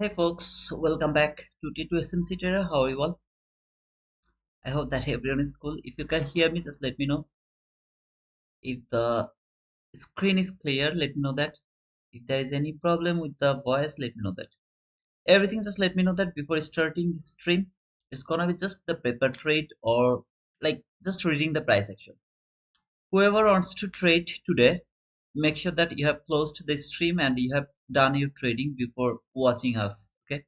Hey folks, welcome back to T2SMC Trader. How are you all? I hope that everyone is cool. If you can hear me, just let me know. If the screen is clear, let me know that. If there is any problem with the voice, let me know that. Everything, just let me know that before starting the stream. It's gonna be just the paper trade or like just reading the price action. Whoever wants to trade today, make sure that you have closed the stream and you have done your trading before watching us. Okay.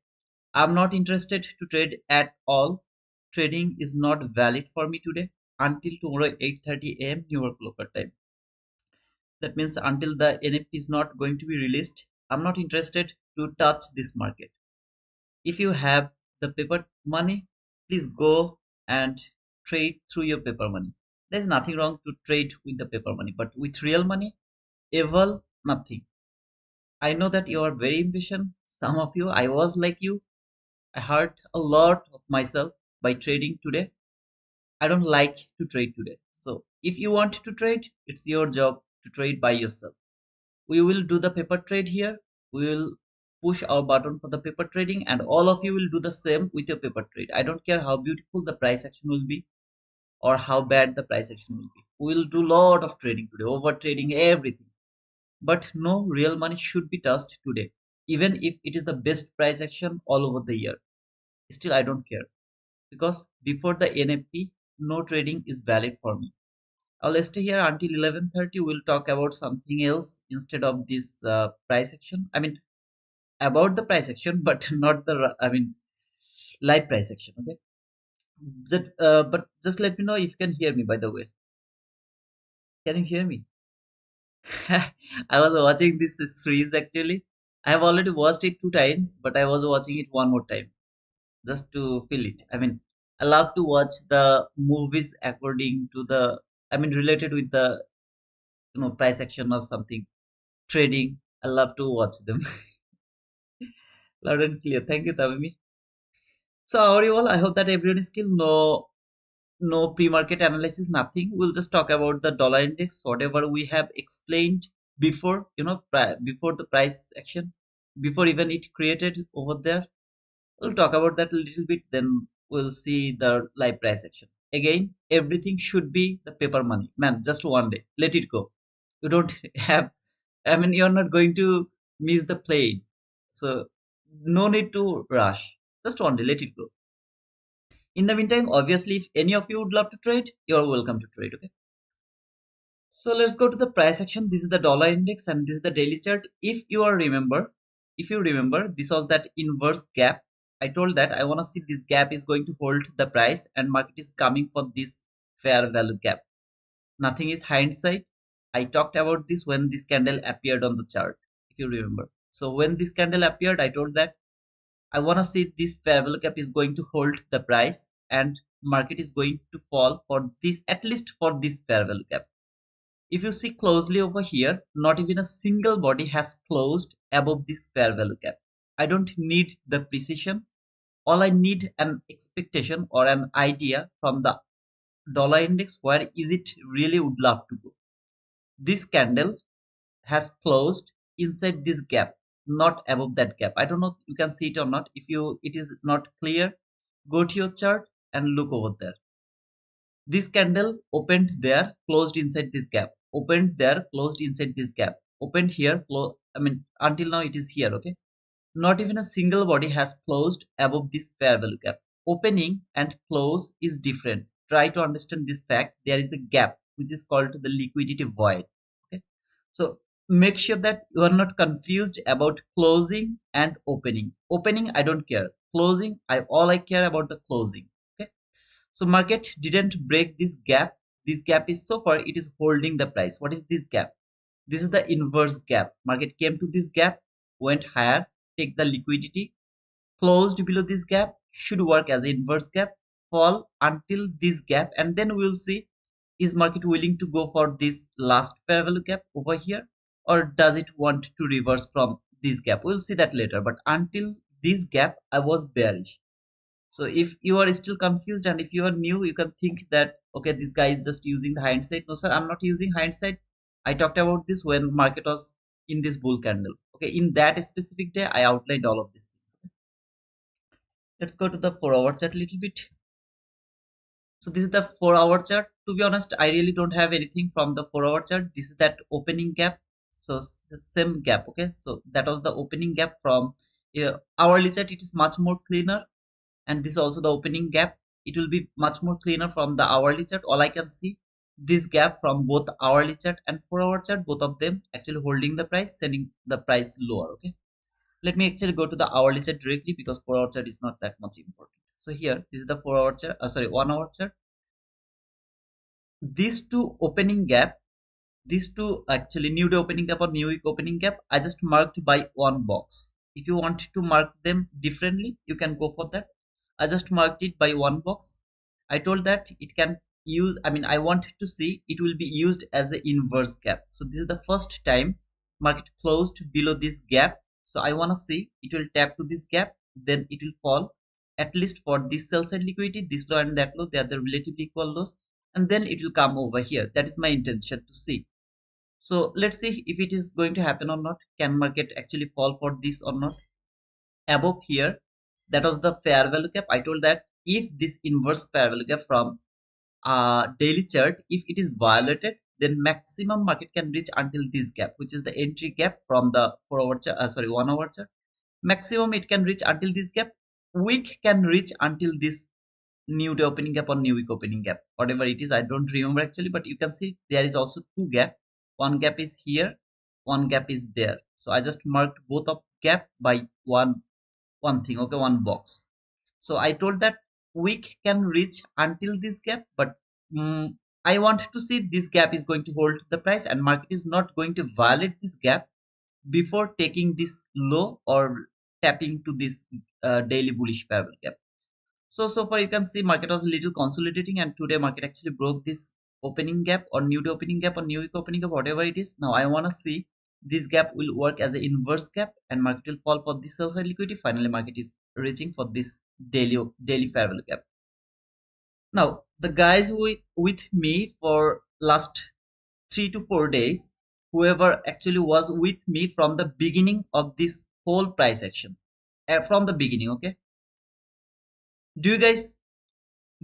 I'm not interested to trade at all. Trading is not valid for me today until tomorrow 8:30 a.m. New York local time. That means until the NFT is not going to be released, I'm not interested to touch this market. If you have the paper money, please go and trade through your paper money. There's nothing wrong to trade with the paper money, but with real money, evil, nothing. I know that you are very impatient. Some of you, I was like you. I hurt a lot of myself by trading today. I don't like to trade today. So if you want to trade, it's your job to trade by yourself. We will do the paper trade here. We will push our button for the paper trading and all of you will do the same with your paper trade. I don't care how beautiful the price action will be or how bad the price action will be. We will do lot of trading today, over trading everything. But no real money should be touched today, even if it is the best price action all over the year. Still, I don't care because before the NFP, no trading is valid for me. I'll stay here until 11:30. We'll talk about something else instead of this price action. I mean, about the price action, but not the, I mean, live price action. Okay. But just let me know if you can hear me, by the way. Can you hear me? I was watching this series actually. I have already watched it 2 times, but I was watching it one more time just to feel it. I mean, I love to watch the movies according to the, I mean, related with the price action or something trading. I love to watch them. Loud and clear. Thank you, Tavimi. So, how are you all? I hope that everyone is still no pre-market analysis, nothing. We'll just talk about the dollar index, whatever we have explained before, before the price action, before even it created over there. We'll talk about that a little bit, then we'll see the live price action. Again, everything should be the paper money. Man, just one day. Let it go. You don't have, I mean, you're not going to miss the plane. So, no need to rush. Just one day, let it go. In the meantime, obviously, if any of you would love to trade, you're welcome to trade. Okay. So let's go to the price action. This is the dollar index and this is the daily chart. If you remember, this was that inverse gap. I told that I want to see this gap is going to hold the price and market is coming for this fair value gap. Nothing is hindsight. I talked about this when this candle appeared on the chart, if you remember. So when this candle appeared, I told that I want to see this fair value gap is going to hold the price and market is going to fall for this, at least for this fair value gap. If you see closely over here, not even a single body has closed above this fair value gap. I don't need the precision. All I need an expectation or an idea from the dollar index where is it really would love to go. This candle has closed inside this gap, not above that gap. I don't know if you can see it or not. If you it is not clear, go to your chart and look over there. This candle opened there, closed inside this gap. Opened there, closed inside this gap. Opened here, I mean, until now it is here, okay? Not even a single body has closed above this fair value gap. Opening and close is different. Try to understand this fact. There is a gap which is called the liquidity void. Okay, so make sure that you are not confused about closing and opening. Opening, I don't care. Closing, I all I care about the closing. Okay, so market didn't break this gap. This gap is so far it is holding the price. What is this gap? This is the inverse gap. Market came to this gap, went higher, take the liquidity, closed below this gap, should work as an inverse gap, fall until this gap, and then we'll see is market willing to go for this last fair value gap over here, or does it want to reverse from this gap? We'll see that later. But until this gap, I was bearish. So if you are still confused and if you are new, you can think that okay, this guy is just using the hindsight. No, sir, I'm not using hindsight. I talked about this when market was in this bull candle. Okay, in that specific day, I outlined all of these things. Let's go to the 4-hour chart a little bit. So this is the 4-hour chart. To be honest, I really don't have anything from the 4-hour chart. This is that opening gap. So the same gap. Okay. So that was the opening gap from hourly chart. It is much more cleaner, and this is also the opening gap. It will be much more cleaner from the hourly chart. All I can see this gap from both hourly chart and 4-hour chart. Both of them actually holding the price, sending the price lower. Okay. Let me actually go to the hourly chart directly because 4-hour chart is not that much important. So here, this is the 4-hour chart. Sorry, 1-hour chart. These two opening gap, these two actually new day opening gap or new week opening gap, I just marked by one box. If you want to mark them differently, you can go for that. I just marked it by one box. I told that it can use, I mean, I want to see it will be used as an inverse gap. So this is the first time market closed below this gap. So I want to see it will tap to this gap, then it will fall at least for this sell side liquidity, this low and that low, they are the relatively equal lows, and then it will come over here. That is my intention to see. So let's see if it is going to happen or not. Can market actually fall for this or not? Above here, that was the fair value gap. I told that if this inverse fair value gap from daily chart, if it is violated, then maximum market can reach until this gap, which is the entry gap from the 4-hour chart, 1-hour chart. Maximum it can reach until this gap. Week can reach until this new day opening gap or new week opening gap, whatever it is. I don't remember actually, but you can see there is also two gap. One gap is here, one gap is there. So I just marked both of gap by one thing. Okay, one box. So I told that week can reach until this gap, but I want to see this gap is going to hold the price and market is not going to violate this gap before taking this low or tapping to this daily bullish parallel gap. So far you can see market was a little consolidating, and today market actually broke this opening gap or new day opening gap or new week opening gap, whatever it is. Now I want to see this gap will work as an inverse gap and market will fall for this sell side liquidity. Finally market is reaching for this daily fair value gap. Now the guys with me for last 3 to 4 days, whoever actually was with me from the beginning of this whole price action, from the beginning, okay, do you guys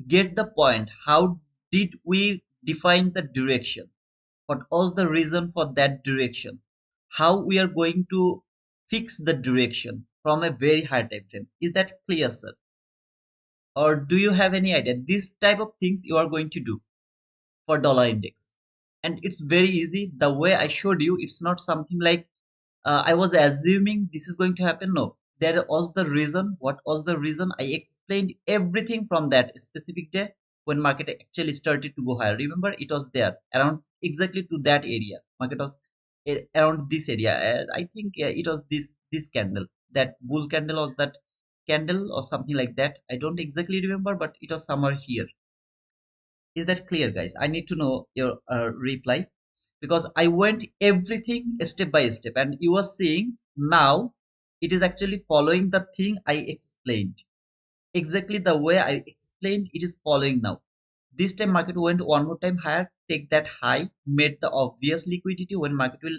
get the point? How did we define the direction? What was the reason for that direction? How we are going to fix the direction from a very high time frame? Is that clear, sir? Or do you have any idea? This type of things you are going to do for dollar index, and it's very easy. The way I showed you, it's not something like I was assuming this is going to happen. No, there was the reason. What was the reason? I explained everything from that specific day when market actually started to go higher. Remember, it was there around exactly to that area. Market was around this area. I think it was this candle, that bull candle, or that candle or something like that. I don't exactly remember, but it was somewhere here. Is that clear, guys? I need to know your reply because I went everything step by step, and you are seeing now it is actually following the thing I explained. Exactly the way I explained, it is following now. This time market went one more time higher, take that high, made the obvious liquidity. When market will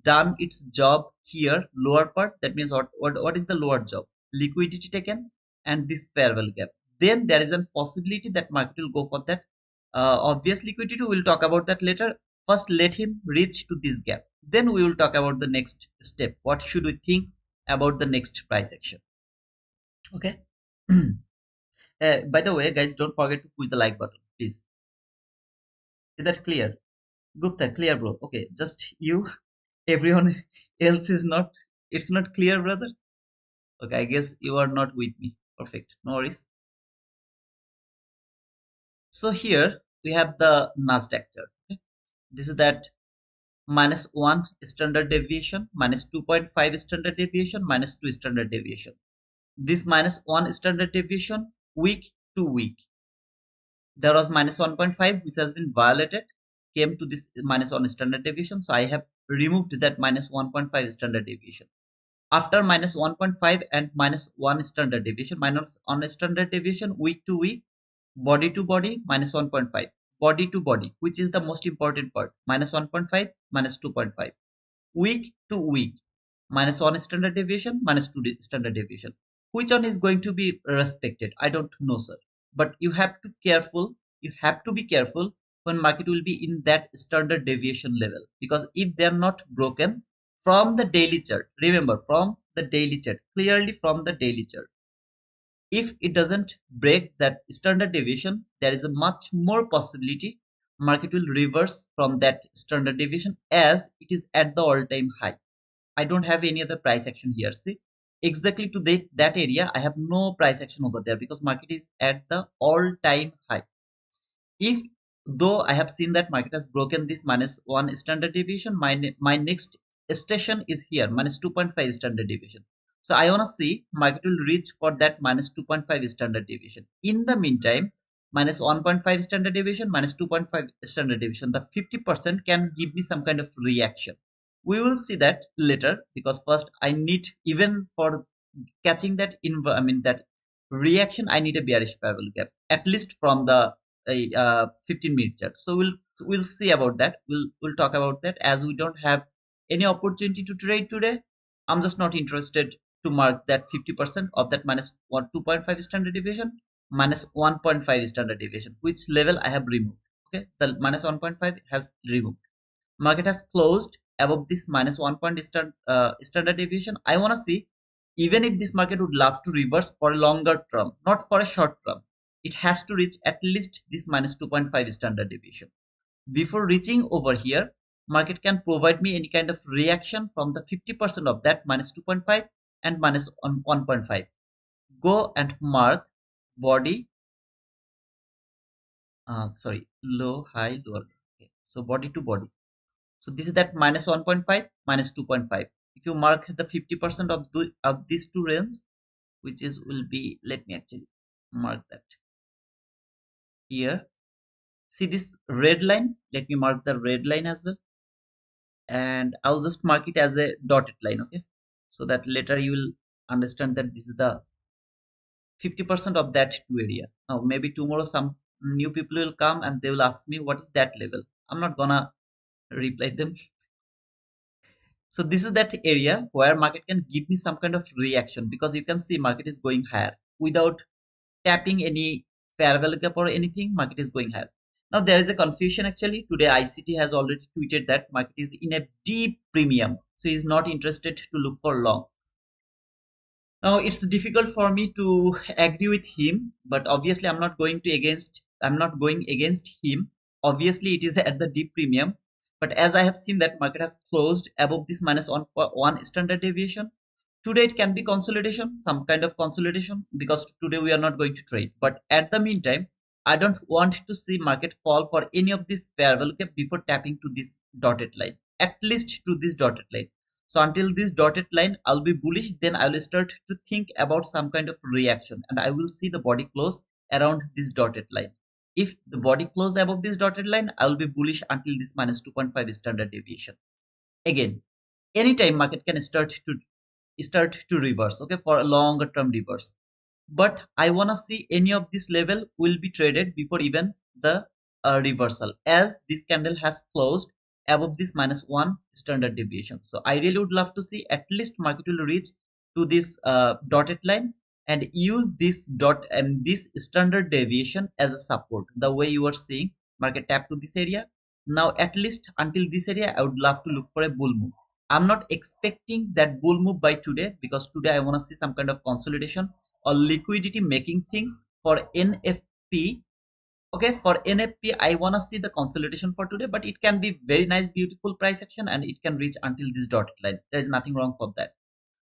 done its job here, lower part, that means what is the lower job? Liquidity taken and this fair value gap. Then there is a possibility that market will go for that obvious liquidity. We'll talk about that later. First, let him reach to this gap. Then we will talk about the next step. What should we think about the next price action? Okay. By the way, guys, don't forget to push the like button, please. Is that clear? Gupta, clear, bro. Okay, just you. Everyone else is not. It's not clear, brother. Okay, I guess you are not with me. Perfect. No worries. So here we have the Nasdaq chart. Okay? This is that -1 standard deviation, -2.5 standard deviation, -2 standard deviation. This -1 standard deviation week to week. There was -1.5 which has been violated, came to this -1 standard deviation. So I have removed that -1.5 standard deviation. After -1.5 and -1 standard deviation, -1 standard deviation week to week, body to body, -1.5, body to body, which is the most important part, -1.5, -2.5, week to week, -1 standard deviation, -2 standard deviation. Which one is going to be respected? I don't know, sir. But you have to be careful when market will be in that standard deviation level, because if they are not broken from the daily chart, remember, from the daily chart, clearly from the daily chart, if it doesn't break that standard deviation, there is a much more possibility market will reverse from that standard deviation as it is at the all-time high. I don't have any other price action here. See, exactly to that area, I have no price action over there because market is at the all-time high. If though I have seen that market has broken this minus 1 standard deviation, my next station is here minus 2.5 standard deviation. So I want to see market will reach for that minus 2.5 standard deviation. In the meantime, minus 1.5 standard deviation, minus 2.5 standard deviation, the 50% can give me some kind of reaction. We will see that later, because first I need, even for catching that that reaction, I need a bearish parallel gap at least from the 15-minute chart. So we'll see about that. We'll talk about that, as we don't have any opportunity to trade today. I'm just not interested to mark that 50% of that minus 1 2.5 standard deviation, minus 1.5 standard deviation, which level I have removed. Okay, the minus 1.5 has removed. Market has closed above this minus 1 point standard deviation. I want to see, even if this market would love to reverse for a longer term, not for a short term, it has to reach at least this minus 2.5 standard deviation. Before reaching over here, market can provide me any kind of reaction from the 50% of that minus 2.5 and minus 1.5. Go and mark body, sorry, low, high, lower. Okay. So body to body. So this is that minus 1.5, minus 2.5. If you mark the 50% of these two range, which is will be, let me actually mark that here. See this red line? Let me mark the red line as well. And I'll just mark it as a dotted line, okay? So that later you will understand that this is the 50% of that two area. Now maybe tomorrow some new people will come and they will ask me what is that level. I'm not gonna reply them. So this is that area where market can give me some kind of reaction, because you can see market is going higher without tapping any parallel gap or anything. Market is going higher. Now there is a confusion actually. Today ICT has already tweeted that market is in a deep premium, so he's not interested to look for long. Now it's difficult for me to agree with him, but obviously I'm not going against him. Obviously it is at the deep premium, but as I have seen that market has closed above this minus 1 standard deviation. Today it can be consolidation, some kind of consolidation, because today we are not going to trade. But at the meantime, I don't want to see market fall for any of this parallel gap before tapping to this dotted line, at least to this dotted line. So until this dotted line, I'll be bullish. Then I will start to think about some kind of reaction, and I will see the body close around this dotted line. If the body closed above this dotted line, I will be bullish until this minus 2.5 standard deviation. Again, anytime market can start to reverse, okay, for a longer term reverse. But I want to see any of this level will be traded before even the reversal, as this candle has closed above this minus 1 standard deviation. So I really would love to see at least market will reach to this dotted line and use this dot and this standard deviation as a support, the way you are seeing market tap to this area. Now at least until this area, I would love to look for a bull move. I'm not expecting that bull move by today, because today I want to see some kind of consolidation or liquidity making things for NFP. Okay, for NFP, I want to see the consolidation for today, but it can be very nice, beautiful price action, and it can reach until this dotted line. There is nothing wrong for that.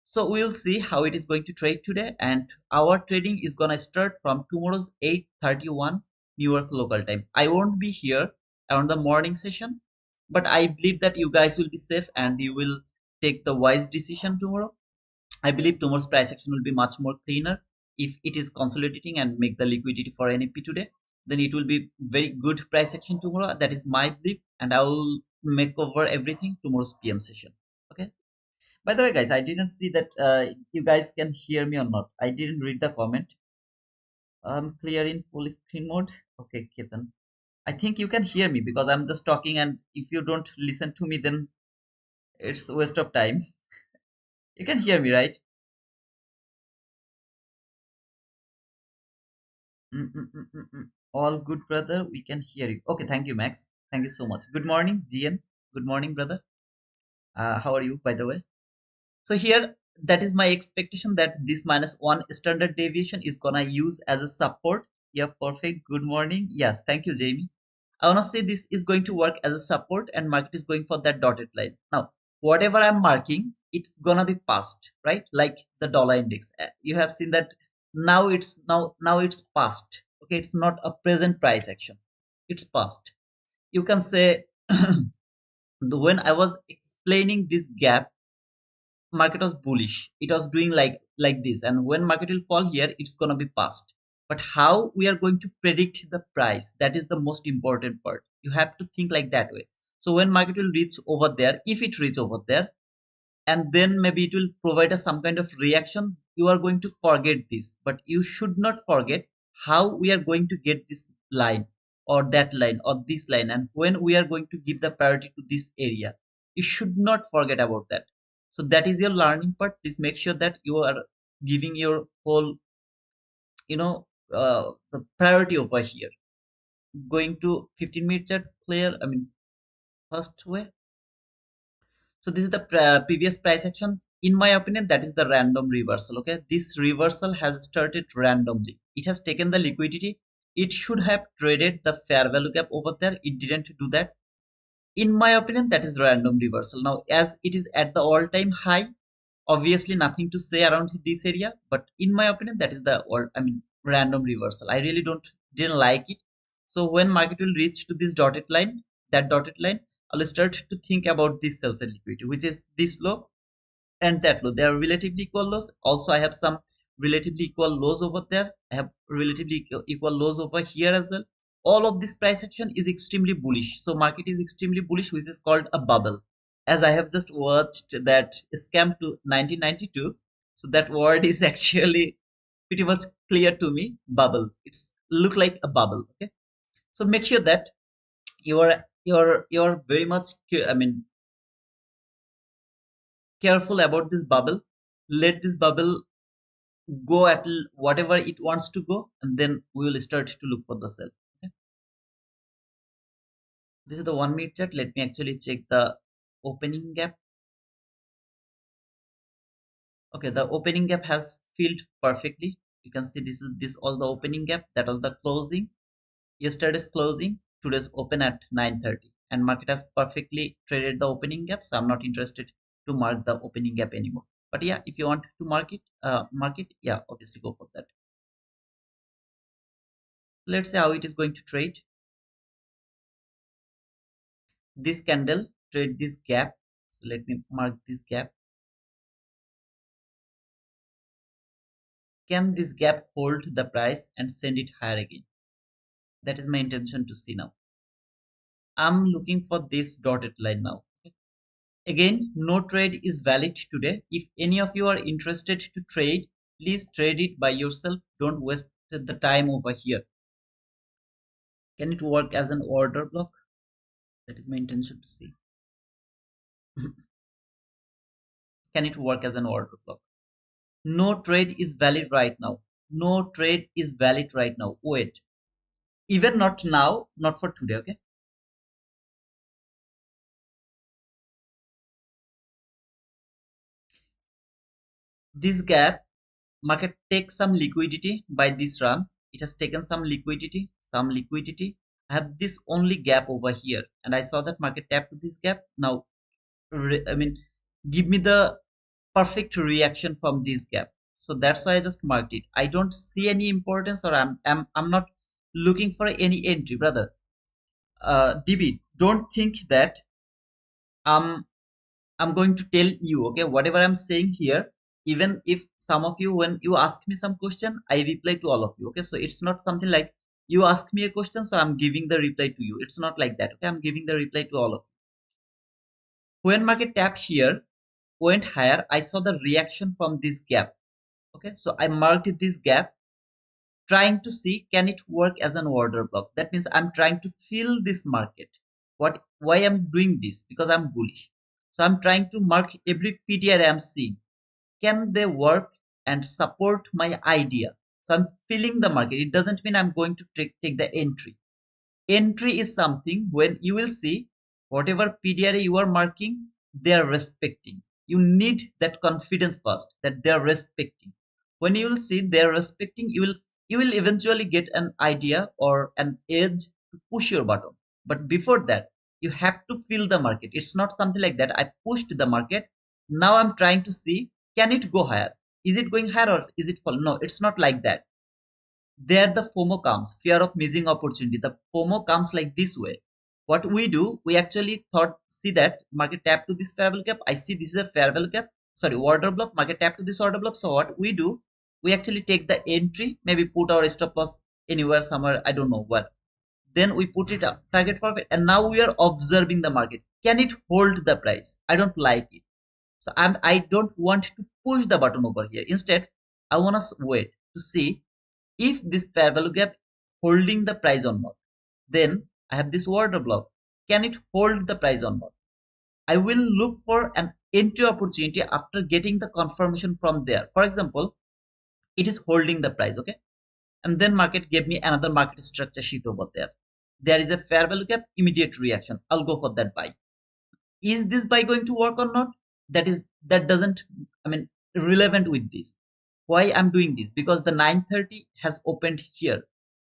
So we'll see how it is going to trade today, and our trading is gonna start from tomorrow's 8:31 New York local time. I won't be here around the morning session, but I believe that you guys will be safe and you will take the wise decision tomorrow. I believe tomorrow's price action will be much more cleaner. If it is consolidating and make the liquidity for NFP today, then it will be very good price action tomorrow. That is my belief, and I will make over everything tomorrow's PM session. Okay. By the way, guys, I didn't see that you guys can hear me or not. I didn't read the comment. I'm clear in full screen mode. Okay, Ketan. I think you can hear me because I'm just talking, and if you don't listen to me, then it's a waste of time. You can hear me, right? All good, brother. We can hear you. Okay, thank you, Max. Thank you so much. Good morning, GN. Good morning, brother. How are you, by the way? So here, that is my expectation that this -1 standard deviation is gonna use as a support. Yeah, perfect. Good morning. Yes, thank you, Jamie. I wanna say this is going to work as a support, and market is going for that dotted line. Now, whatever I'm marking, it's gonna be past, right? Like the dollar index. You have seen that now it's past. Okay, it's not a present price action. It's past. You can say when I was explaining this gap, market was bullish. It was doing like this, and when market will fall here, it's gonna be past. But how we are going to predict the price, that is the most important part. You have to think like that way. So when market will reach over there, if it reach over there, and then maybe it will provide us some kind of reaction, you are going to forget this, but you should not forget how we are going to get this line or that line or this line, and when we are going to give the priority to this area. You should not forget about that. So that is your learning part. Please make sure that you are giving your whole, the priority over here. Going to 15-minute chart, clear, I mean, first way. So this is the previous price action. In my opinion, that is the random reversal. Okay, this reversal has started randomly. It has taken the liquidity. It should have traded the fair value gap over there. It didn't do that. In my opinion, that is random reversal. Now, as it is at the all-time high, obviously nothing to say around this area. But in my opinion, that is the random reversal. I really didn't like it. So when market will reach to this dotted line, that dotted line, I'll start to think about this sell side liquidity, which is this low and that low. They are relatively equal lows. Also, I have some relatively equal lows over there. I have relatively equal lows over here as well. All of this price action is extremely bullish. So market is extremely bullish, which is called a bubble. As I have just watched that scam to 1992, so that word is actually pretty much clear to me. Bubble. It's look like a bubble. Okay. So make sure that you're very much careful about this bubble. Let this bubble go at whatever it wants to go, and then we will start to look for the sell. Okay? This is the 1 minute chart. Let me actually check the opening gap. Okay, the opening gap has filled perfectly. You can see this all the opening gap, that was the closing. Yesterday's closing, today's open at 9:30, and market has perfectly traded the opening gap. So I'm not interested to mark the opening gap anymore. But yeah, if you want to mark it, yeah, obviously go for that. Let's see how it is going to trade. This candle trade this gap. So let me mark this gap. Can this gap hold the price and send it higher again? That is my intention to see now. I'm looking for this dotted line now. Again, no trade is valid today. If any of you are interested to trade, please trade it by yourself. Don't waste the time over here. Can it work as an order block? That is my intention to see. Can it work as an order block? No trade is valid right now. No trade is valid right now. Wait. Even not now, not for today, okay? This gap, market takes some liquidity by this run. It has taken some liquidity, I have this only gap over here, and I saw that market tap to this gap. Now, I mean, give me the perfect reaction from this gap. So that's why I just marked it. I don't see any importance, or I'm not looking for any entry, brother. DB, don't think that I'm I'm going to tell you, okay, whatever I'm saying here, even if some of you, when you ask me some question, I reply to all of you, okay? So it's not something like you ask me a question, so I'm giving the reply to you. It's not like that, okay? I'm giving the reply to all of you. When market tapped here, went higher, I saw the reaction from this gap, okay? So I marked this gap, trying to see can it work as an order block. That means I'm trying to fill this market. Why I'm doing this? Because I'm bullish. So I'm trying to mark every PTR I'm seeing. Can they work and support my idea? So I'm filling the market. It doesn't mean I'm going to take the entry. Entry is something when you will see whatever PDRA you are marking, they are respecting. You need that confidence first that they are respecting. When you will see they are respecting, you will eventually get an idea or an edge to push your button. But before that, you have to feel the market. It's not something like that. I pushed the market. Now I'm trying to see, can it go higher? Is it going higher or is it fall? No, it's not like that. There the FOMO comes, fear of missing opportunity. The FOMO comes like this way. What we do, we actually see that market tap to this fair value gap. I see this is a fair value gap. Sorry, order block. Market tap to this order block. So what we do, we actually take the entry, maybe put our stop loss anywhere, somewhere, I don't know what. Then we put it up, target profit, and now we are observing the market. Can it hold the price? I don't like it. So I don't want to push the button over here. Instead, I want to wait to see if this fair value gap holding the price or not. Then I have this order block. Can it hold the price or not? I will look for an entry opportunity after getting the confirmation from there. For example, it is holding the price, okay? And then market gave me another market structure sheet over there. There is a fair value gap, immediate reaction. I'll go for that buy. Is this buy going to work or not? That doesn't, I mean, relevant with this. Why I'm doing this? Because the 930 has opened here.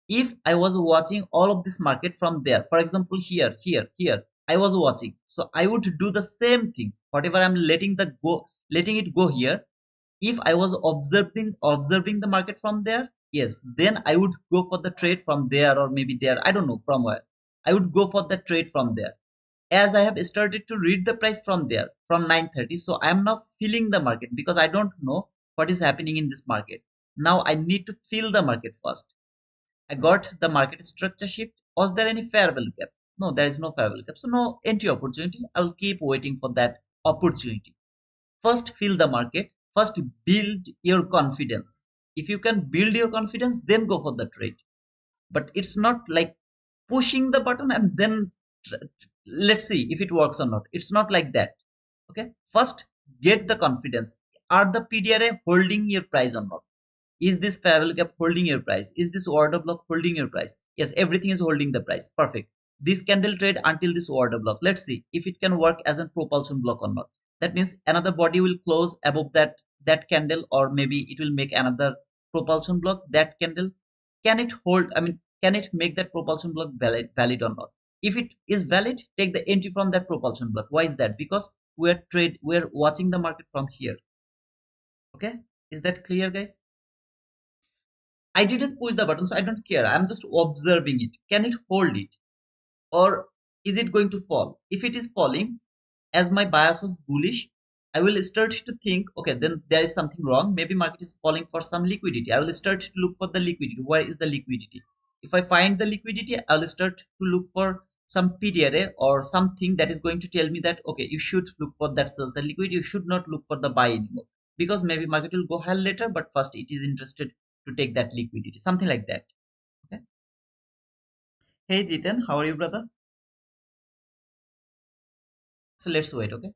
If I was watching all of this market from there, for example, here, I was watching. So I would do the same thing. Whatever I'm letting it go here. If I was observing the market from there, yes, then I would go for the trade from there or maybe there. I don't know from where. I would go for the trade from there. As I have started to read the price from there from 930, so I am now feeling the market because I don't know what is happening in this market. Now I need to feel the market first. I got the market structure shift. Was there any fair value gap? No, there is no fair value gap. So no entry opportunity. I will keep waiting for that opportunity. First, feel the market. First, build your confidence. If you can build your confidence, then go for the trade. But it's not like pushing the button and then let's see if it works or not. It's not like that. Okay. First, get the confidence. Are the PDRA holding your price or not? Is this parallel gap holding your price? Is this order block holding your price? Yes, everything is holding the price. Perfect. This candle trade until this order block. Let's see if it can work as a propulsion block or not. That means another body will close above that candle, or maybe it will make another propulsion block. That candle, can it hold? I mean, can it make that propulsion block valid or not? If it is valid, take the entry from that propulsion block. Why is that? Because we're watching the market from here. Okay, is that clear, guys? I didn't push the button, so I don't care. I'm just observing it. Can it hold it? Or is it going to fall? If it is falling, as my bias was bullish, I will start to think, okay, then there is something wrong. Maybe market is falling for some liquidity. I will start to look for the liquidity. Where is the liquidity? If I find the liquidity, I will start to look for some PDRA or something that is going to tell me that, okay, you should look for that sales and liquidity. You should not look for the buy anymore. Because maybe market will go higher later, but first it is interested to take that liquidity. Something like that. Okay. Hey Jitan, how are you, brother? So let's wait, okay?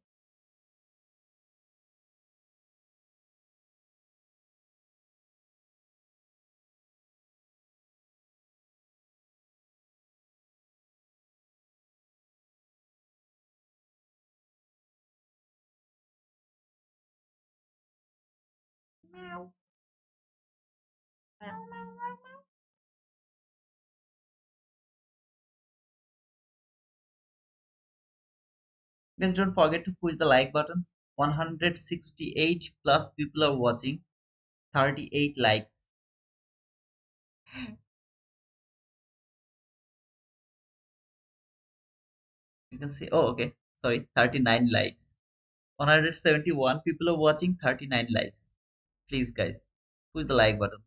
Guys, don't forget to push the like button. 168 plus people are watching. 38 likes. You can see, oh, okay. Sorry, 39 likes. 171 people are watching, 39 likes. Please, guys, push the like button.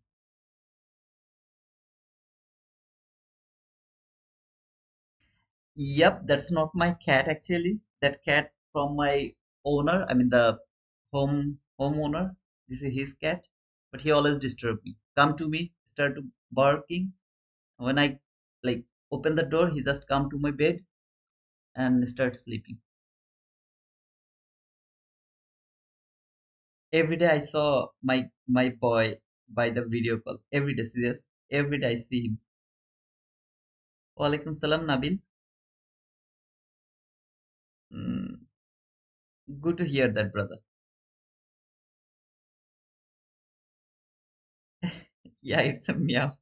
Yep, that's not my cat actually. That cat from my owner, I mean the homeowner. This is his cat, but he always disturb me. Come to me, start to barking. When I like open the door, he just come to my bed and start sleeping. Every day I saw my boy by the video call every day. Serious, every day I see him. Walaikum salam, Nabil. Mm, good to hear that, brother. Yeah, it's a meow.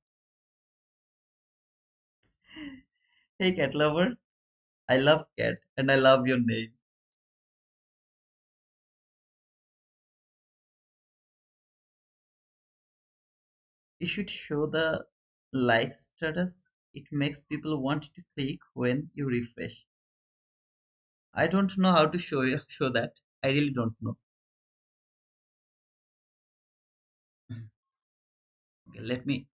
Hey, cat lover. I love cat and I love your name. You should show the like status. It makes people want to click when you refresh. I don't know how to show that. I really don't know. Okay, let me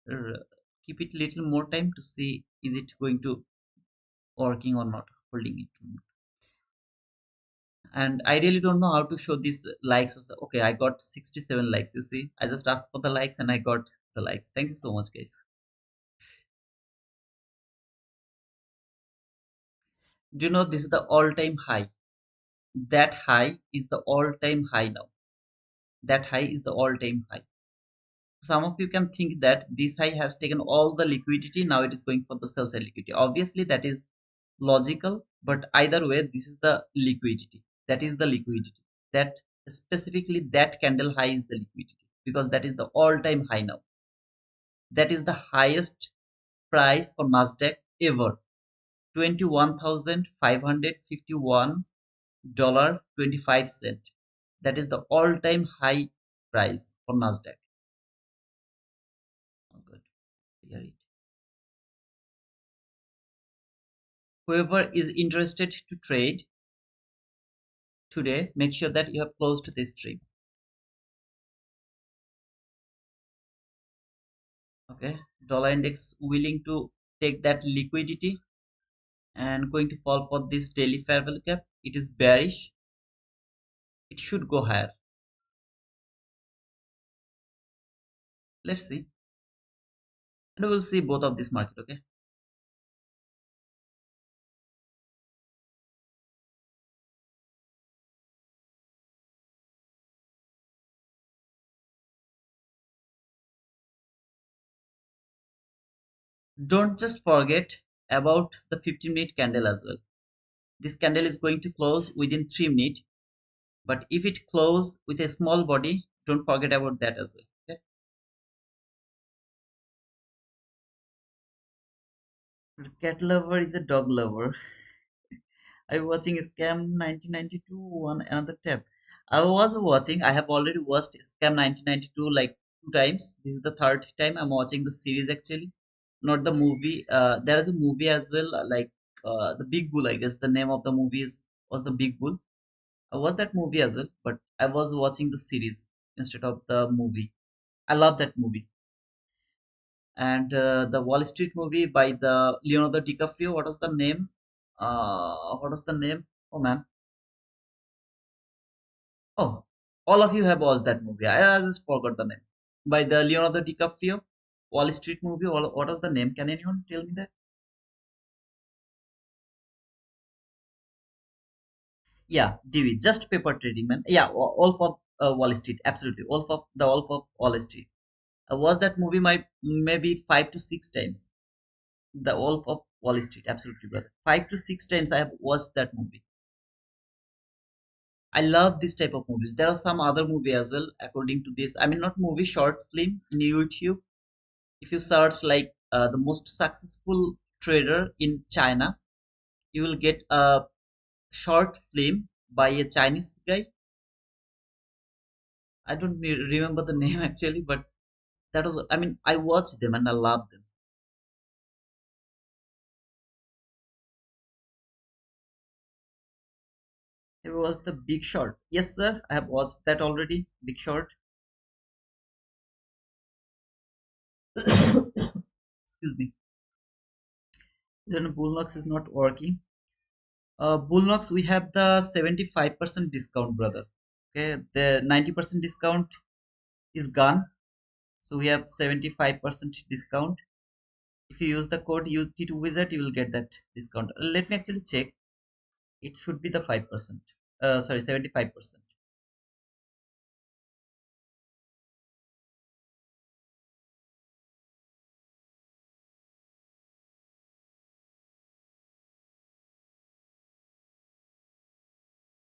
keep it little more time to see is it going to working or not. Holding it. And I really don't know how to show these likes. Okay, I got 67 likes. You see, I just asked for the likes and I got the likes. Thank you so much, guys. Do you know this is the all-time high? That high is the all-time high now. That high is the all-time high. Some of you can think that this high has taken all the liquidity. Now it is going for the sell side liquidity. Obviously, that is logical, but either way, this is the liquidity. That is the liquidity. That specifically that candle high is the liquidity because that is the all-time high now. That is the highest price for Nasdaq ever. $21,551.25. That is the all-time high price for Nasdaq. Oh, good. Hear it. Whoever is interested to trade today, make sure that you have closed this stream. Okay, dollar index willing to take that liquidity and going to fall for this daily fair value gap. It is bearish. It should go higher. Let's see, and we'll see both of this market. Okay, don't just forget about the 15-minute candle as well. This candle is going to close within 3 minutes, but if it close with a small body, don't forget about that as well. Okay, cat lover is a dog lover. Are you watching Scam 1992 on another tab? I was watching, I have already watched Scam 1992 like 2 times. This is the third time I'm watching the series actually, not the movie. There is a movie as well, like The Big Bull, I guess the name of the movie was The Big Bull. I watched that movie as well, but I was watching the series instead of the movie. I love that movie. And the Wall Street movie by the Leonardo DiCaprio, what was the name? What was the name? Oh man. Oh, all of you have watched that movie. I just forgot the name. By the Leonardo DiCaprio, Wall Street movie. What was the name? Can anyone tell me that? Yeah, DV, just paper trading, man. Yeah, all for Wall Street. Absolutely, all for Wall Street. I watched that movie my maybe 5 to 6 times. The Wolf of Wall Street. Absolutely, brother. 5 to 6 times I have watched that movie. I love this type of movies. There are some other movie as well. According to this, I mean not movie, short film in YouTube. If you search like the most successful trader in China, you will get a short film by a Chinese guy. I don't remember the name actually, but that was, I mean, I watched them and I loved them. It was the Big Short. Yes, sir, I have watched that already. Big Short. Excuse me. Then Bullnox is not working. Bullnox, we have the 75% discount, brother. Okay, the 90% discount is gone. So we have 75% discount. If you use the code UT2Wizard, you will get that discount. Let me actually check. It should be the 5%. Sorry, 75%.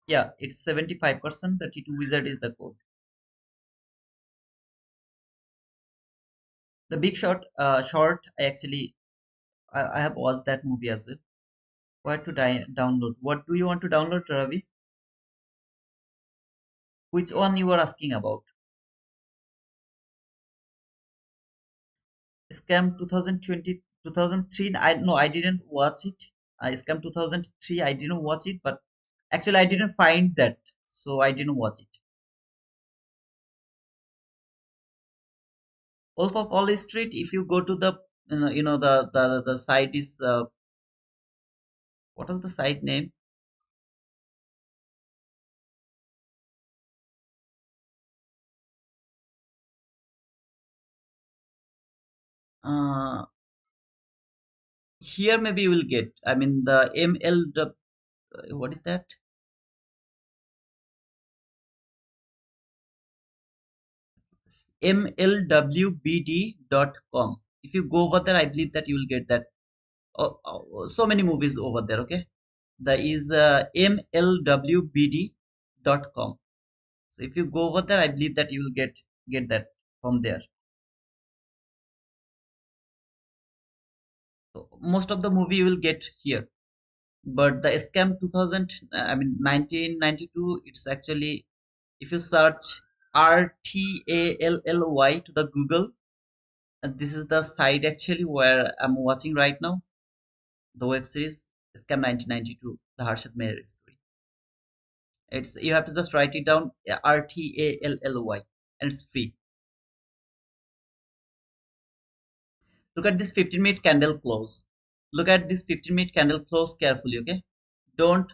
Yeah, it's 75%. The T2 Wizard is the code. The Big Short. I have watched that movie as well. Where to download? What do you want to download, Ravi? Which one you are asking about? Scam 2020, 2003. I no, I didn't watch it. Scam 2003. I didn't watch it, but actually I didn't find that, so I didn't watch it. Wolf of Wall Street. If you go to the the site is what is the site name? Uh, Here maybe you will get. I mean the ML. What is that? mlwbd.com. If you go over there, I believe that you will get that. So many movies over there. Okay, there is mlwbd.com. So if you go over there, I believe that you will get that from there. So most of the movie you will get here. But the scam 2000, I mean 1992, it's actually, if you search RTALLY to the Google, and this is the site actually where I'm watching right now, the web series Scam 1992, the Harshad Meher story. It's, you have to just write it down, RTALLY, and it's free. Look at this 15-minute candle close. Look at this 15-minute candle close carefully, okay? Don't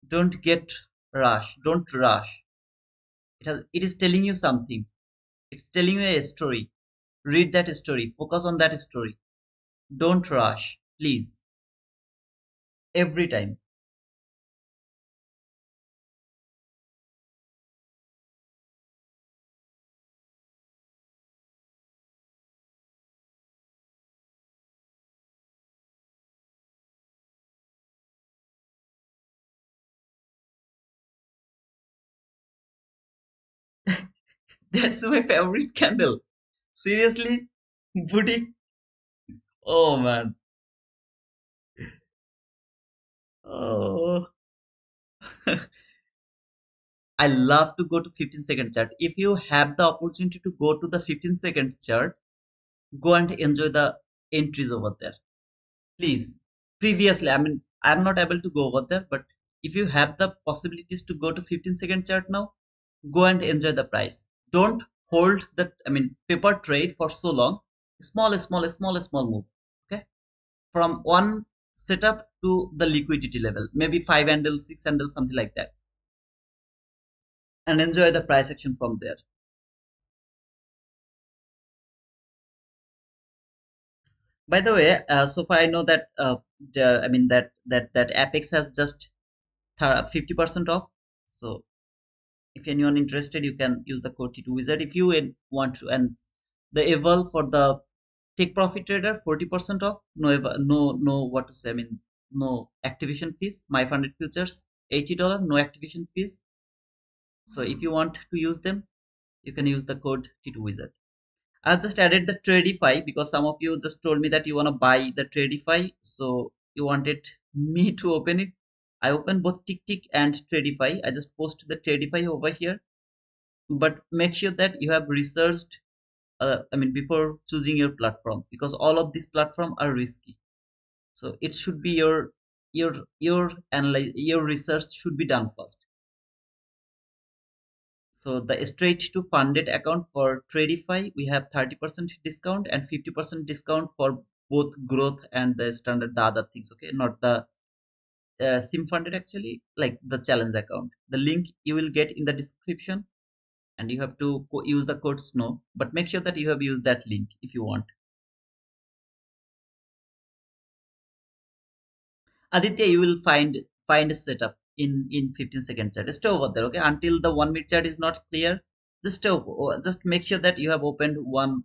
don't get rush. Don't rush. It is telling you something. It's telling you a story. Read that story. Focus on that story. Don't rush, please. Every time. That's my favorite candle. Seriously, Booty. Oh man. Oh. I love to go to 15-second chart. If you have the opportunity to go to the 15-second chart, go and enjoy the entries over there. Please. Previously, I mean, I'm not able to go over there, but if you have the possibilities to go to 15-second chart now, go and enjoy the price. Don't hold the, I mean, paper trade for so long. Small move. Okay. From one setup to the liquidity level, maybe five handle, six handle, something like that, and enjoy the price action from there. By the way, so far I know that I mean that Apex has just 50% off. So if anyone interested, you can use the code T2 Wizard if you want to. And the eval for the take profit trader, 40% off. No, what to say? I mean, no activation fees. My funded futures, $80, no activation fees. So if you want to use them, you can use the code T2 Wizard. I've just added the Tradify because some of you just told me that you want to buy the Tradify, so you wanted me to open it. I opened both TickTick and Tradify. I just post the Tradify over here, but make sure that you have researched. I mean, before choosing your platform, because all of these platforms are risky. So it should be your research should be done first. So the straight to funded account for Tradify, we have 30% discount and 50% discount for both growth and the standard, the other things. Okay, not the sim funded actually, like the challenge account. The link you will get in the description, and you have to use the code SNOW. But make sure that you have used that link if you want. Aditya, you will find a setup in 15-second chat. Stay over there, okay? Until the 1 minute chat is not clear, just make sure that you have opened one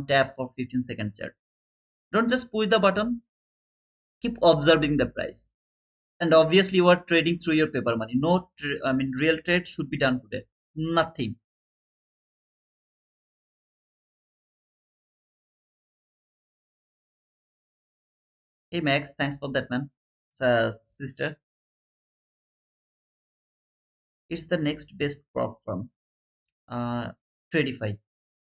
tab for 15-second chat. Don't just push the button. Keep observing the price. And obviously, you are trading through your paper money. No, I mean, real trade should be done today. Nothing. Hey, Max, thanks for that, man. Sister, it's the next best prop firm. Tradify.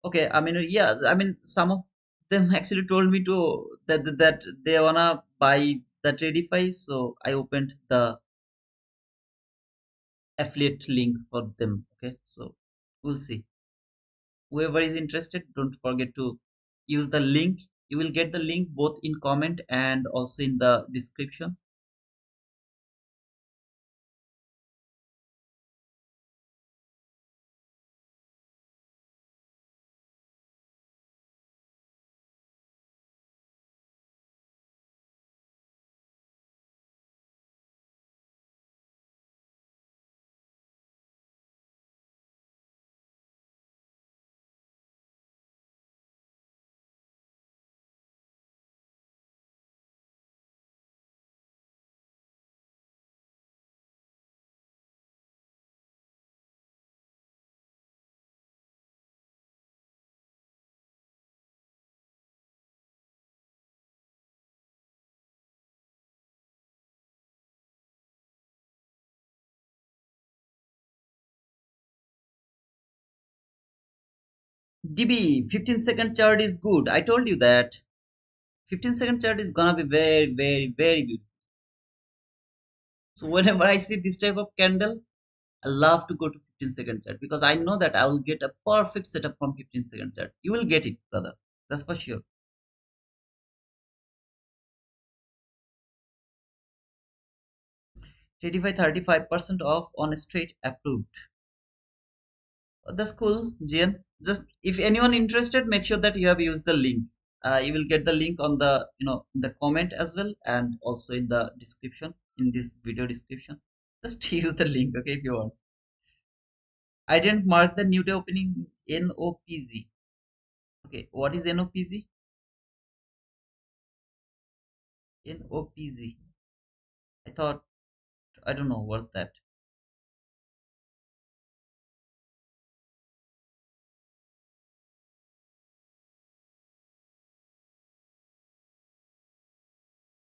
Okay, I mean, yeah, I mean, some of them actually told me to that they wanna buy the Tradify, so I opened the affiliate link for them. Okay, so we'll see. Whoever is interested, don't forget to use the link. You will get the link both in comment and also in the description. DB 15-second chart is good. I told you that 15-second chart is gonna be very, very, very good. So whenever I see this type of candle, I love to go to 15-second chart because I know that I will get a perfect setup from 15-second chart. You will get it, brother. That's for sure. 35% off on a straight approved. That's cool, Jian. Just if anyone interested, make sure that you have used the link. You will get the link on the in the comment as well, and also in the description in this video description. Just use the link, okay, if you want. I didn't mark the new day opening NOPZ. Okay, what is NOPZ? NOPZ. I thought I don't know what's that.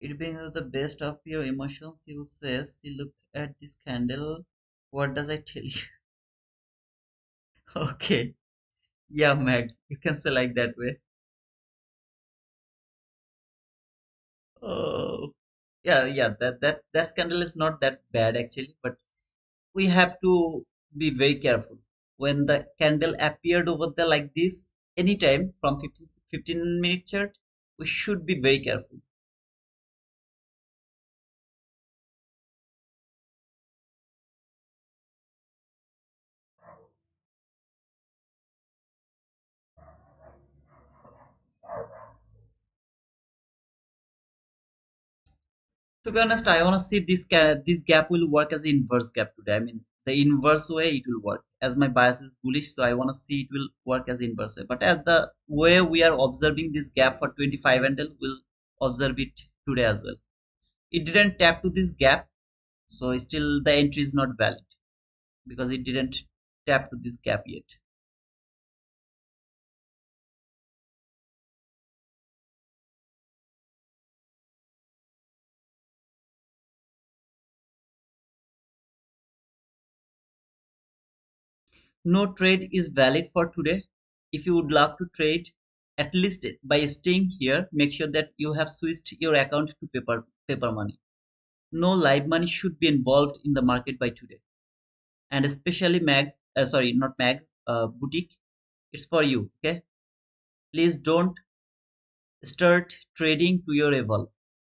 It brings out the best of your emotions. You says, you look at this candle. What does I tell you? Okay. Yeah, Meg. You can say like that way. Oh. Yeah, yeah. That scandal is not that bad actually, but we have to be very careful. When the candle appeared over there like this, anytime from 15-minute chart, we should be very careful. To be honest, I want to see this gap will work as inverse gap today. I mean, the inverse way it will work. As my bias is bullish, so I want to see it will work as inverse way. But as the way we are observing this gap for 25 handle, we'll observe it today as well. It didn't tap to this gap, so still the entry is not valid because it didn't tap to this gap yet. No trade is valid for today. If you would love to trade, at least by staying here, make sure that you have switched your account to paper money. No live money should be involved in the market by today. And especially sorry, not mag, boutique. It's for you. Okay. Please don't start trading to your level.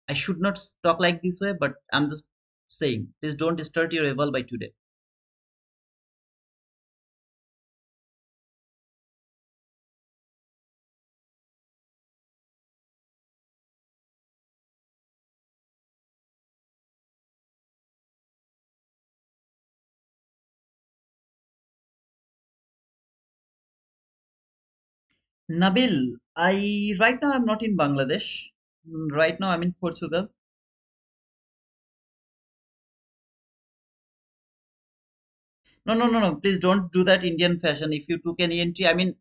I should not talk like this way, but I'm just saying, please don't start your level by today. Nabil, I right now I'm not in Bangladesh. Right now I'm in Portugal. No, no, no, no. Please don't do that Indian fashion. If you took an ENT, I mean,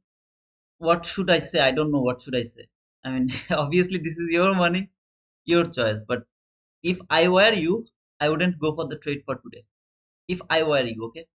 what should I say? I don't know. What should I say? I mean, obviously, this is your money, your choice. But if I were you, I wouldn't go for the trade for today. If I were you, okay?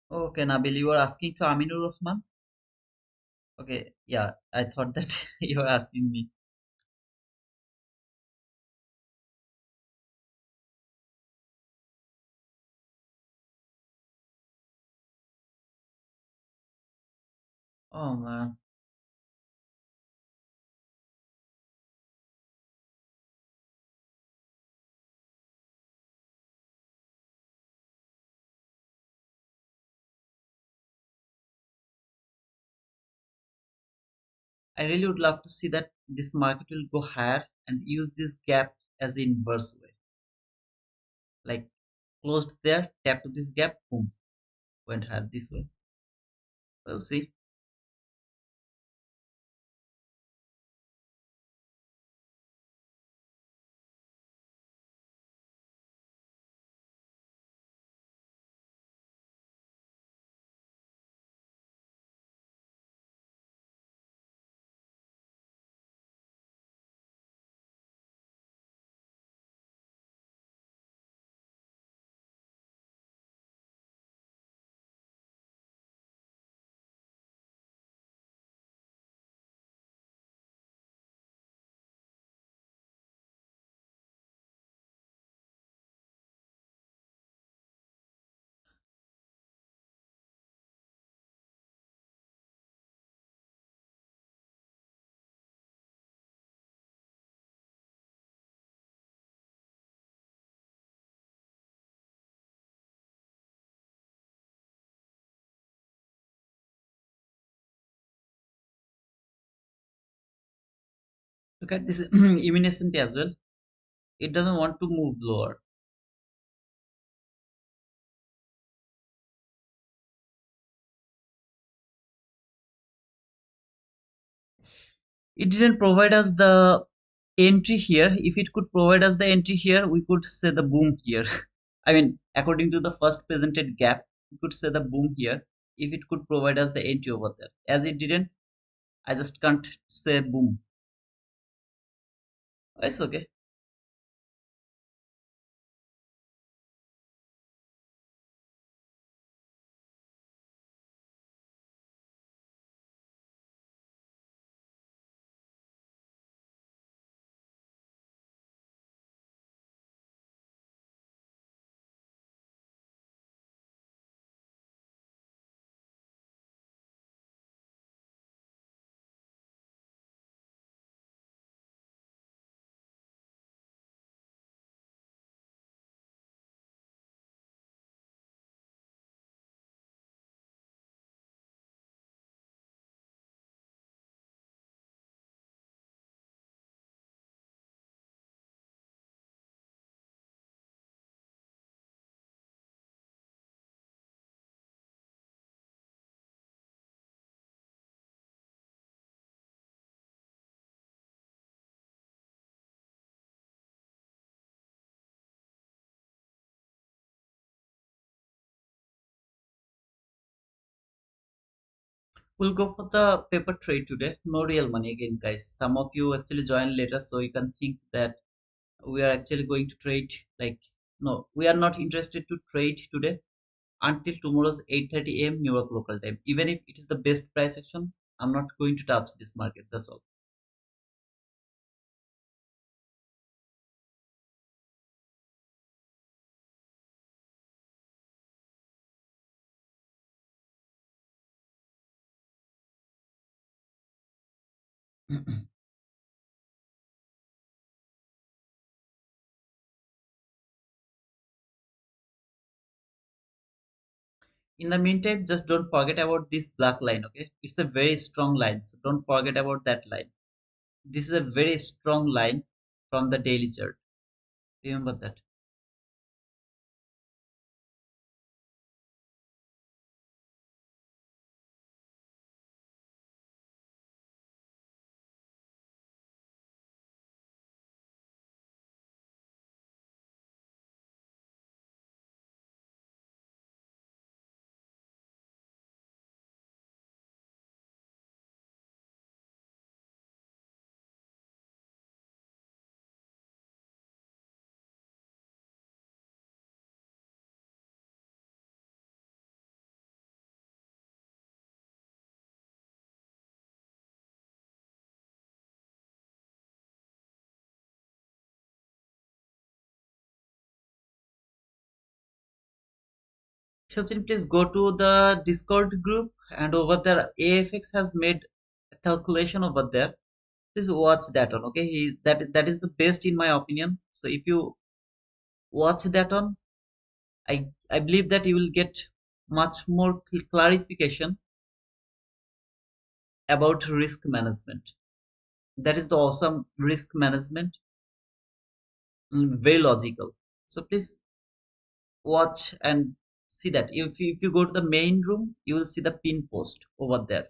Okay, Nabil, you are asking to Aminur Rahman? Okay, yeah, I thought that you were asking me. Oh man, I really would love to see that this market will go higher and use this gap as the inverse way. Like closed there, tap to this gap, boom, went higher this way. We'll see. Look at this evanescent as well. It doesn't want to move lower. It didn't provide us the entry here. If it could provide us the entry here, we could say the boom here. I mean, according to the first presented gap, we could say the boom here if it could provide us the entry over there. As it didn't, I just can't say boom. It's okay. We'll go for the paper trade today. No real money again, guys. Some of you actually join later, so you can think that we are actually going to trade. Like, no, we are not interested to trade today until tomorrow's 8:30 a.m. New York local time. Even if it is the best price action, I'm not going to touch this market. That's all. In the meantime, just don't forget about this black line. Okay, it's a very strong line, so don't forget about that line. This is a very strong line. from the daily chart. Remember that. Sachin, please go to the Discord group, and over there AFX has made a calculation over there. Please watch that one. Okay, that is the best in my opinion. So if you watch that one, I believe that you will get much more clarification about risk management. That is the awesome risk management, very logical. So please watch and see that. If you go to the main room, you will see the pin post over there.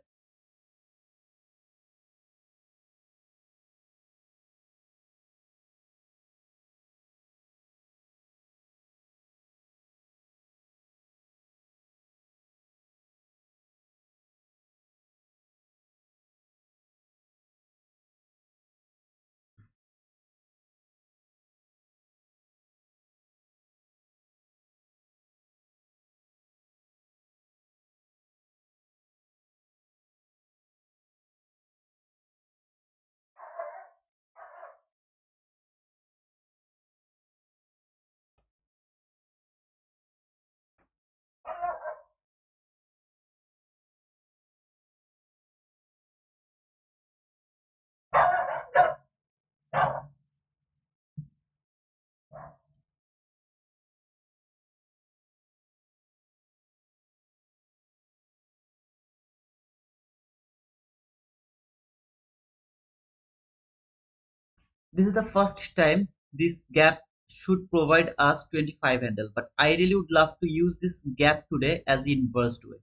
This is the first time this gap should provide us 25 handle, but I really would love to use this gap today as the inverse way.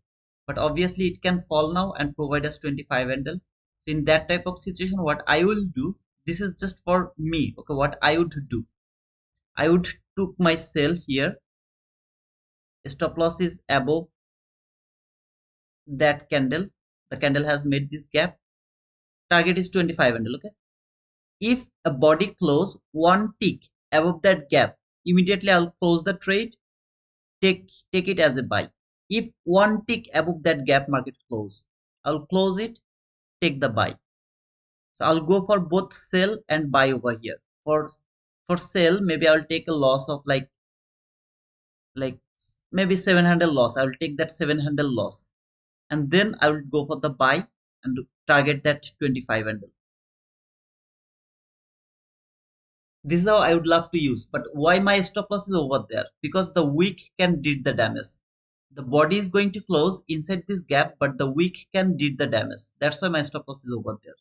But obviously it can fall now and provide us 25 handle. So in that type of situation, what I will do, this is just for me. Okay, what I would do, I would took my sell here. Stop loss is above that candle. The candle has made this gap. Target is 25 handle. Okay. If a body close one tick above that gap, immediately I'll close the trade, take it as a buy. If one tick above that gap market close, I'll close it, take the buy. So I'll go for both sell and buy over here. For sell, maybe I'll take a loss of like maybe 700 loss. I will take that 700 loss, and then I will go for the buy and target that 2500. This is how I would love to use. But why my stop loss is over there? Because the wick can did the damage. The body is going to close inside this gap, but the wick can did the damage. That's why my stop loss is over there.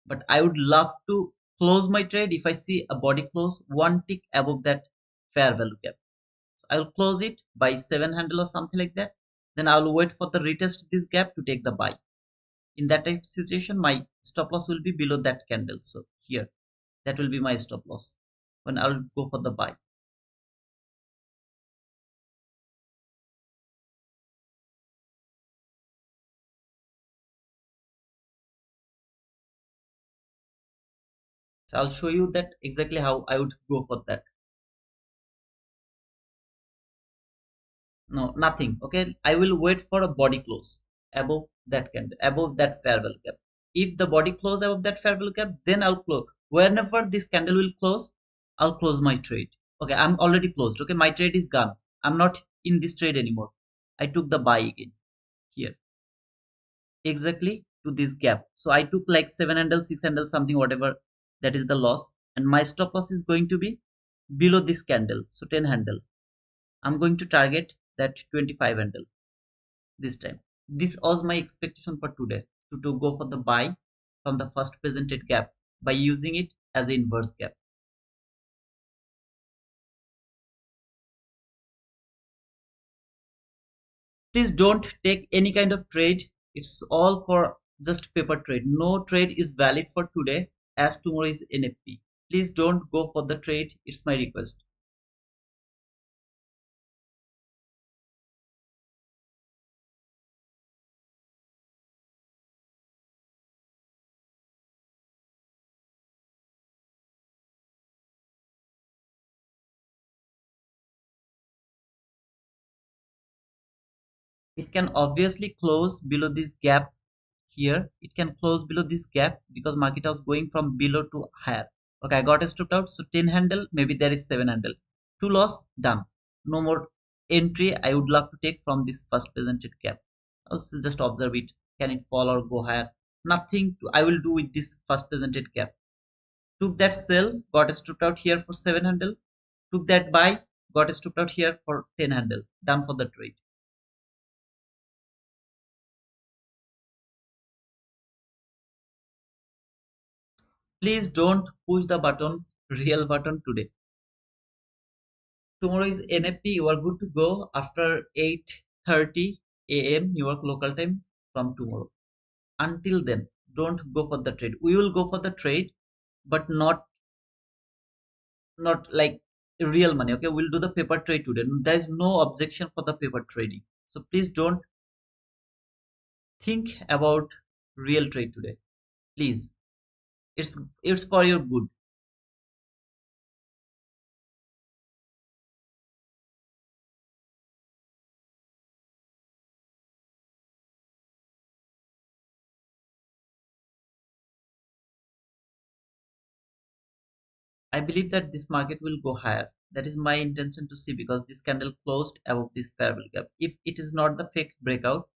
But I would love to close my trade if I see a body close one tick above that fair value gap. So I will close it by 700 or something like that. Then I will wait for the retest this gap to take the buy. In that type of situation, my stop loss will be below that candle. So here, that will be my stop loss when I'll go for the buy. So I'll show you that exactly how I would go for that. No, nothing. Okay, I will wait for a body close above that candle, above that fair value gap. If the body close above that fair value gap, then I'll close. Whenever this candle will close, I'll close my trade. Okay, I'm already closed. Okay, my trade is gone. I'm not in this trade anymore. I took the buy again here exactly to this gap. So I took like 700, 600, something, whatever that is the loss, and my stop loss is going to be below this candle. So 10 handle. I'm going to target that 25 handle this time. This was my expectation for today to go for the buy from the first presented gap by using it as an inverse gap. Please don't take any kind of trade. It's all for just paper trade. No trade is valid for today as tomorrow is NFP. Please don't go for the trade. It's my request. It can obviously close below this gap here. It can close below this gap because market was going from below to higher. Okay, I got a stopped out. So 10 handle, maybe there is 7 handle. 2 loss, done. No more entry. I would love to take from this first presented gap. Also just observe it. Can it fall or go higher? Nothing I will do with this first presented gap. Took that sell, got a stopped out here for 7 handle. Took that buy, got a stopped out here for 10 handle. Done for the trade. Please don't push the button, real button today. Tomorrow is NFP. You are good to go after 8:30 a.m. New York local time from tomorrow. Until then, don't go for the trade. We will go for the trade, but not like real money. Okay, we'll do the paper trade today. There is no objection for the paper trading. So please don't think about real trade today. Please, it's for your good. I believe that this market will go higher. That is my intention to see because this candle closed above this parallel gap. If it is not the fake breakout,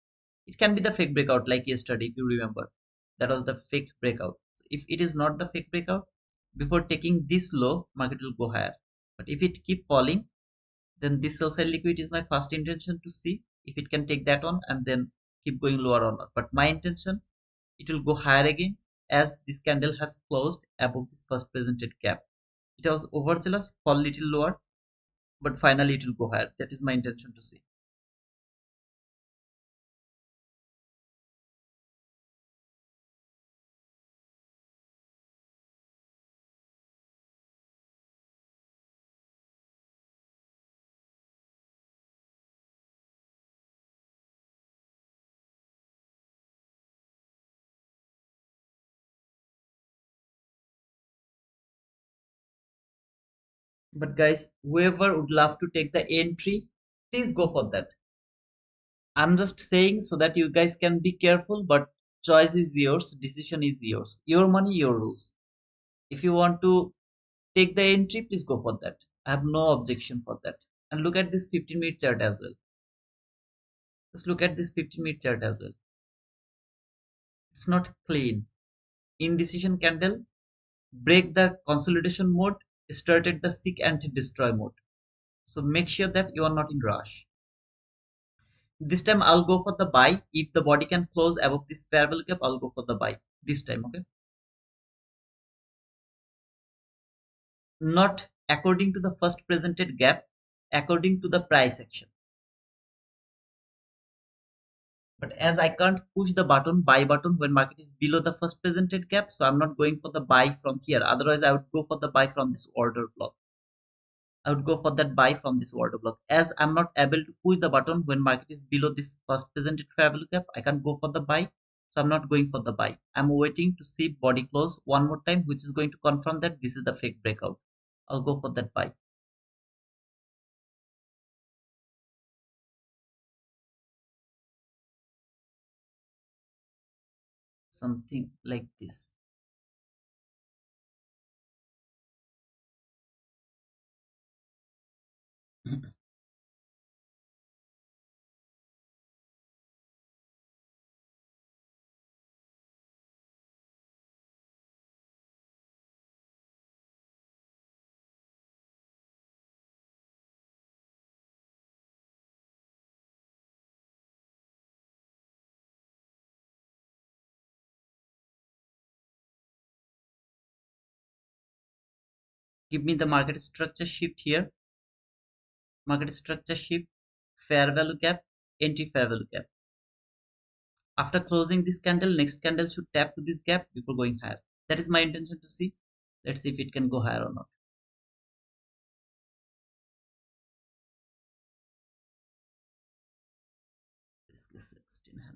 it can be the fake breakout like yesterday, if you remember. That was the fake breakout. If it is not the fake breakout, before taking this low, market will go higher. But if it keep falling, then this sell side liquid is my first intention to see if it can take that on and then keep going lower or not. But my intention, it will go higher again as this candle has closed above this first presented gap. It was overzealous, fall little lower, but finally it will go higher. That is my intention to see. But guys, whoever would love to take the entry, please go for that. I'm just saying so that you guys can be careful, but choice is yours, decision is yours. Your money, your rules. If you want to take the entry, please go for that. I have no objection for that. And look at this 15-minute chart as well. Just look at this 15-minute chart as well. It's not clean. Indecision candle, break the consolidation mode, started the seek and destroy mode. So make sure that you are not in rush. This time I'll go for the buy. If the body can close above this parallel gap, I'll go for the buy. This time, okay? Not according to the first presented gap, according to the price action. But as I can't push the button, buy button, when market is below the first presented gap, so I'm not going for the buy from here. Otherwise, I would go for the buy from this order block. I would go for that buy from this order block. As I'm not able to push the button when market is below this first presented fair value gap, I can go for the buy. So I'm not going for the buy. I'm waiting to see body close one more time, which is going to confirm that this is the fake breakout. I'll go for that buy. Something like this. Give me the market structure shift here. Market structure shift, fair value gap. entry fair value gap. After closing this candle, next candle should tap to this gap before going higher. That is my intention to see. Let's see if it can go higher or not. This is 16 handle.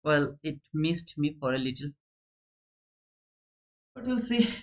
Well, it missed me for a little, but we'll see.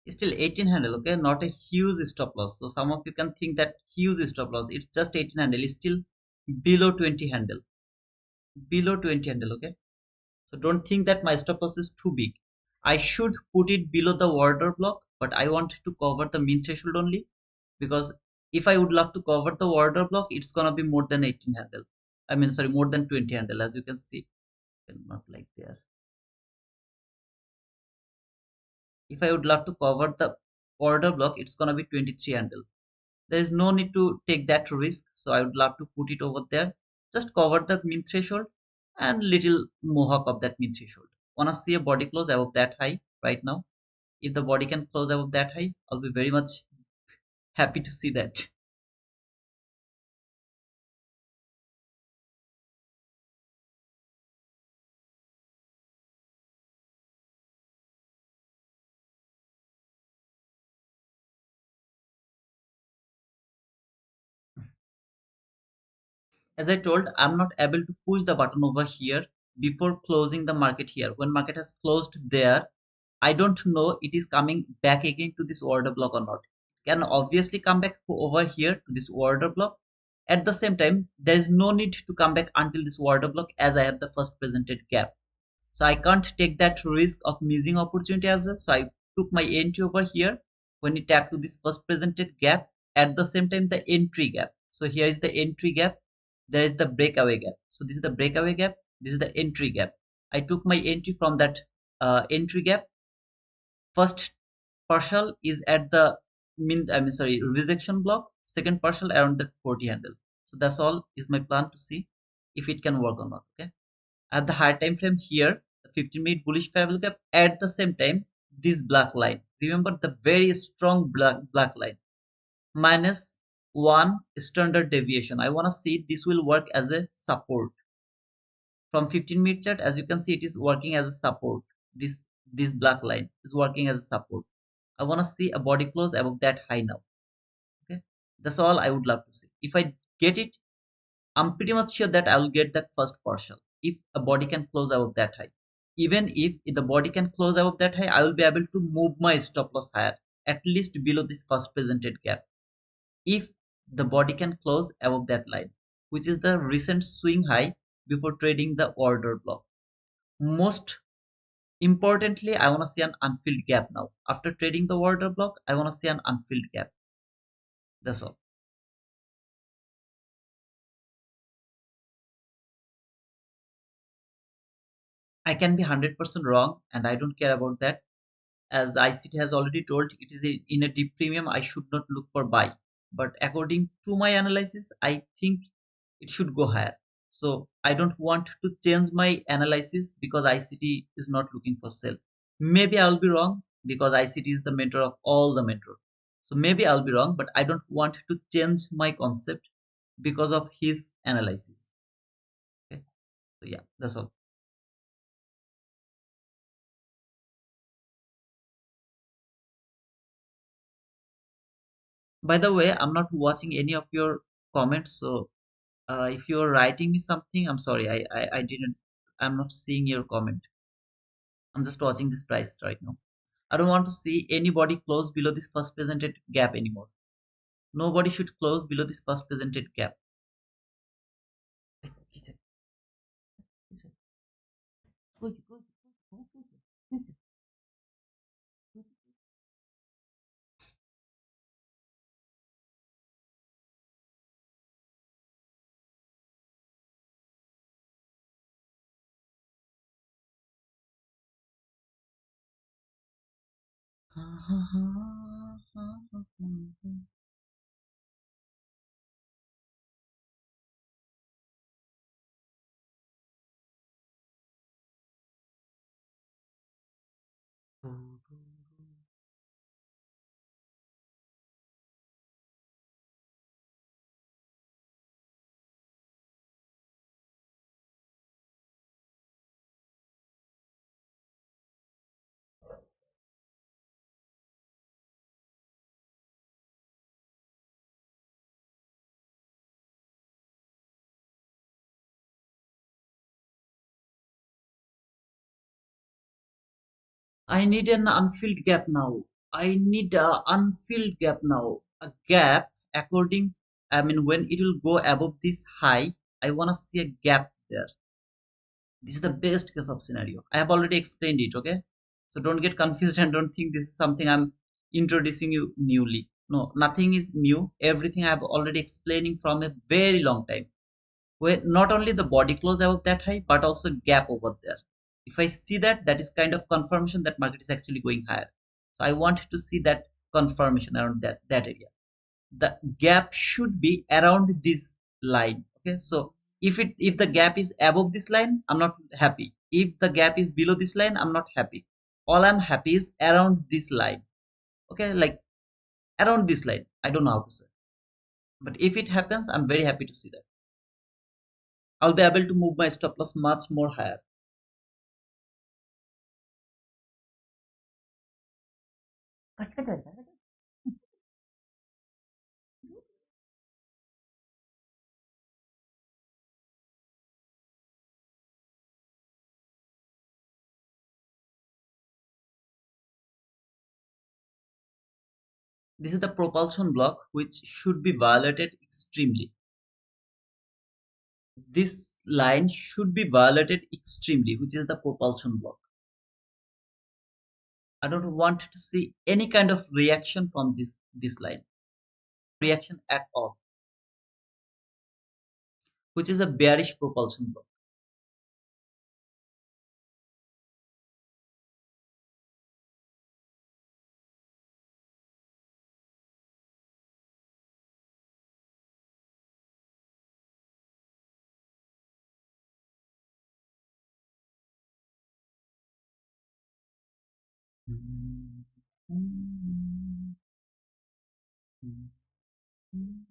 Still 18 handle, okay, not a huge stop loss. So some of you can think that huge stop loss. It's just 18 handle. It's still below 20 handle. Below 20 handle, okay. So don't think that my stop loss is too big. I should put it below the order block, but I want to cover the mean threshold only, because if I would love to cover the order block, it's gonna be more than 18 handle. I mean, sorry, more than 20 handle, as you can see. Not like there. If I would love to cover the order block, it's gonna be 23 handle. There is no need to take that risk, so I would love to put it over there. Just cover the mean threshold and little mohawk of that mean threshold. Wanna see a body close above that high right now? If the body can close above that high, I'll be very much happy to see that. As I told, I'm not able to push the button over here before closing the market here. When market has closed there, I don't know it is coming back again to this order block or not. It can obviously come back over here to this order block. At the same time, there is no need to come back until this order block, as I have the first presented gap. So I can't take that risk of missing opportunity as well. So I took my entry over here when it tapped to this first presented gap. At the same time, the entry gap. So here is the entry gap. There is the breakaway gap. So this is the breakaway gap. This is the entry gap. I took my entry from that entry gap. First partial is at the rejection block. Second partial around the 40 handle. So that's all is my plan to see if it can work or not. Okay. At the higher time frame here, the 15-minute bullish fair value gap, at the same time this black line, remember the very strong black line, minus one standard deviation. I want to see this will work as a support from 15-minute chart. As you can see, it is working as a support. This black line is working as a support. I want to see a body close above that high now. Okay, that's all I would love to see. If I get it, I'm pretty much sure that I will get that first partial. If a body can close above that high, even if the body can close above that high, I will be able to move my stop loss higher, at least below this first presented gap. If the body can close above that line, which is the recent swing high before trading the order block. Most importantly, I want to see an unfilled gap now. After trading the order block, I want to see an unfilled gap. That's all. I can be 100% wrong, and I don't care about that. As ICT has already told, it is in a deep premium. I should not look for buy. But according to my analysis, I think it should go higher. So I don't want to change my analysis because ICT is not looking for sell. Maybe I'll be wrong because ICT is the mentor of all the mentor. So maybe I'll be wrong, but I don't want to change my concept because of his analysis. Okay. So yeah, that's all. By the way, I'm not watching any of your comments, so if you're writing me something, I'm sorry, I didn't, I'm not seeing your comment. I'm just watching this price right now. I don't want to see anybody close below this first presented gap anymore. Nobody should close below this first presented gap. I need an unfilled gap now. I need a unfilled gap now. A gap according, I mean, when it will go above this high, I want to see a gap there. This is the best case of scenario. I have already explained it, okay? So don't get confused and don't think this is something I'm introducing you newly. No, nothing is new. Everything I have already explaining from a very long time. Where not only the body close above that high, but also gap over there. If I see that, that is kind of confirmation that market is actually going higher. So I want to see that confirmation around that area. The gap should be around this line. Okay, so if the gap is above this line, I'm not happy. If the gap is below this line, I'm not happy. All I'm happy is around this line. Okay, like around this line. I don't know how to say, but if it happens, I'm very happy to see that. I'll be able to move my stop loss much more higher. This is the propulsion block which should be violated extremely. This line should be violated extremely, which is the propulsion block. I don't want to see any kind of reaction from this line. Reaction at all, which is a bearish propulsion block.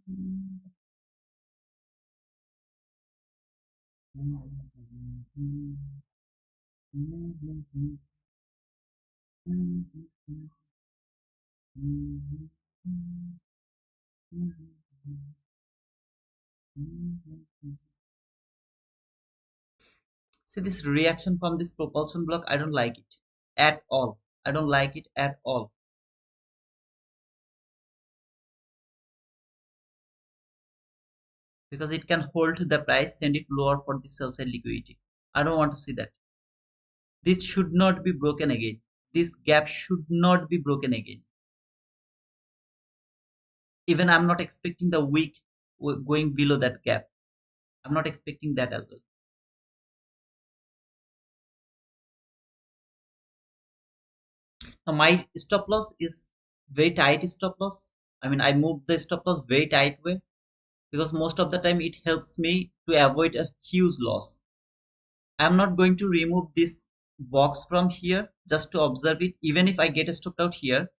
See this reaction from this propulsion block, I don't like it at all. I don't like it at all because it can hold the price, send it lower for the sell side liquidity. I don't want to see that. This should not be broken again. This gap should not be broken again. Even I'm not expecting the wick going below that gap. I'm not expecting that as well. Now my stop loss is very tight stop loss. I mean, I move the stop loss very tight way because most of the time it helps me to avoid a huge loss. I'm not going to remove this box from here just to observe it. Even if I get stopped out here,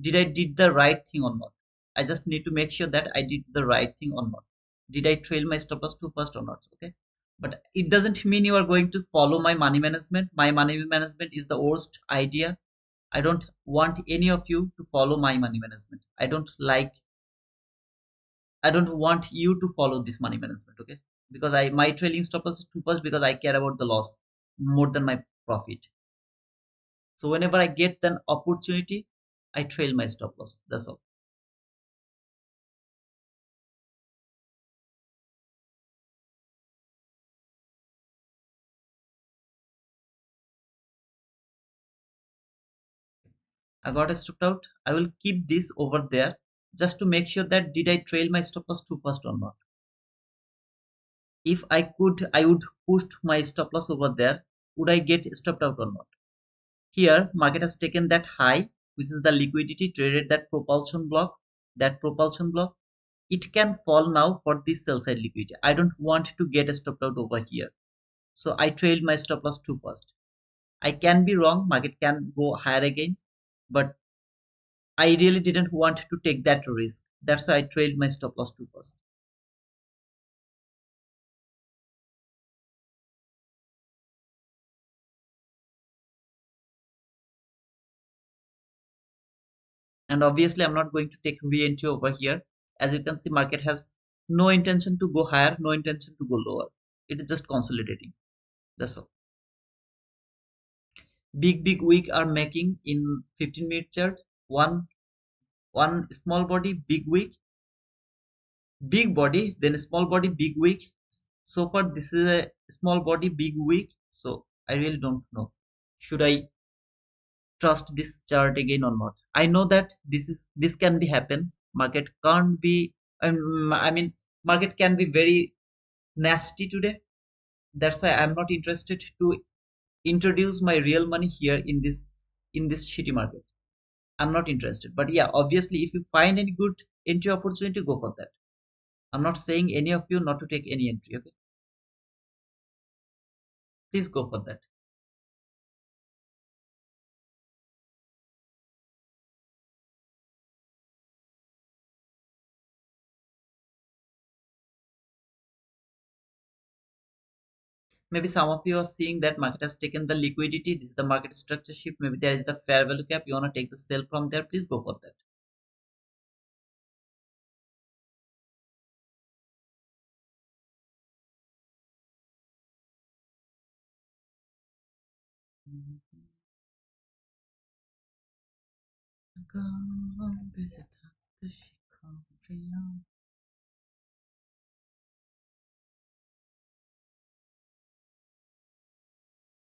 did I did the right thing or not? I just need to make sure that I did the right thing or not. Did I trail my stop loss too fast or not? Okay. But it doesn't mean you are going to follow my money management. My money management is the worst idea. I don't want any of you to follow my money management. I don't want you to follow this money management, okay? Because my trailing stop loss is too fast because I care about the loss more than my profit. So whenever I get an opportunity, I trail my stop loss. That's all. I got a stopped out. I will keep this over there just to make sure that did I trail my stop loss too fast or not. If I could, I would push my stop loss over there. Would I get stopped out or not? Here, market has taken that high, which is the liquidity traded that propulsion block. That propulsion block, it can fall now for this sell side liquidity. I don't want to get a stop out over here. So I trailed my stop loss too fast. I can be wrong, market can go higher again, but I really didn't want to take that risk. That's why I trailed my stop loss too fast. And obviously, I'm not going to take re-entry over here. As you can see, market has no intention to go higher, no intention to go lower. It is just consolidating. That's all. Big wick are making in 15-minute chart. One small body, big wick, big body, then small body, big wick. So far, this is a small body, big wick. So I really don't know. Should I trust this chart again or not? I know that this can be happen. Market can't be. I mean, market can be very nasty today. That's why I'm not interested to introduce my real money here in this shitty market. I'm not interested. But yeah, obviously, if you find any good entry opportunity, go for that. I'm not saying any of you not to take any entry. Okay, please go for that. Maybe some of you are seeing that market has taken the liquidity. This is the market structure shift. Maybe there is the fair value cap. You want to take the sell from there. Please go for that.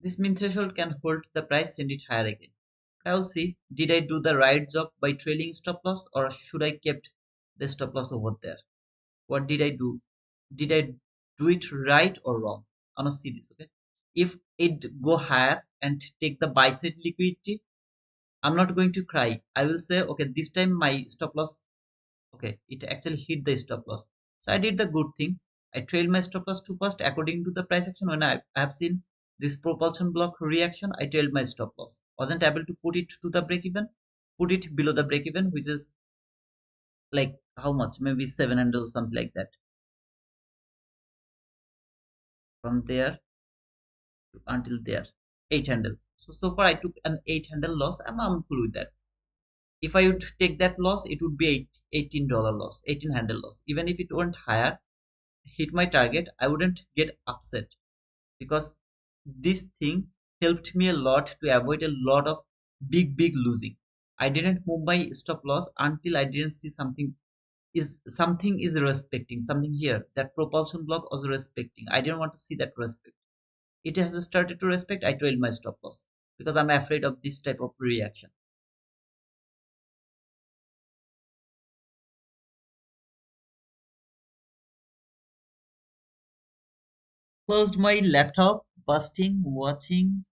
This mean threshold can hold the price, send it higher again. I will see. Did I do the right job by trailing stop loss, or should I kept the stop loss over there? What did I do? Did I do it right or wrong? I'm gonna see this. Okay. If it go higher and take the buy side liquidity, I'm not going to cry. I will say, okay, this time my stop loss, okay, it actually hit the stop loss. So I did the good thing. I trailed my stop loss too fast according to the price action. When I have seen this propulsion block reaction, I trailed my stop loss. Wasn't able to put it to the break even, put it below the break even, which is like how much, maybe 700 or something like that. From there to until there, 800. So far I took an 800 loss. I'm cool with that. If I would take that loss, it would be $18 loss, 1800 loss. Even if it went higher, hit my target, I wouldn't get upset, because this thing helped me a lot to avoid a lot of big losing. I didn't move my stop loss until I didn't see something is respecting something here. That propulsion block was respecting. I didn't want to see that respect. It has started to respect. I trailed my stop loss because I'm afraid of this type of reaction. Closed my laptop, busting, watching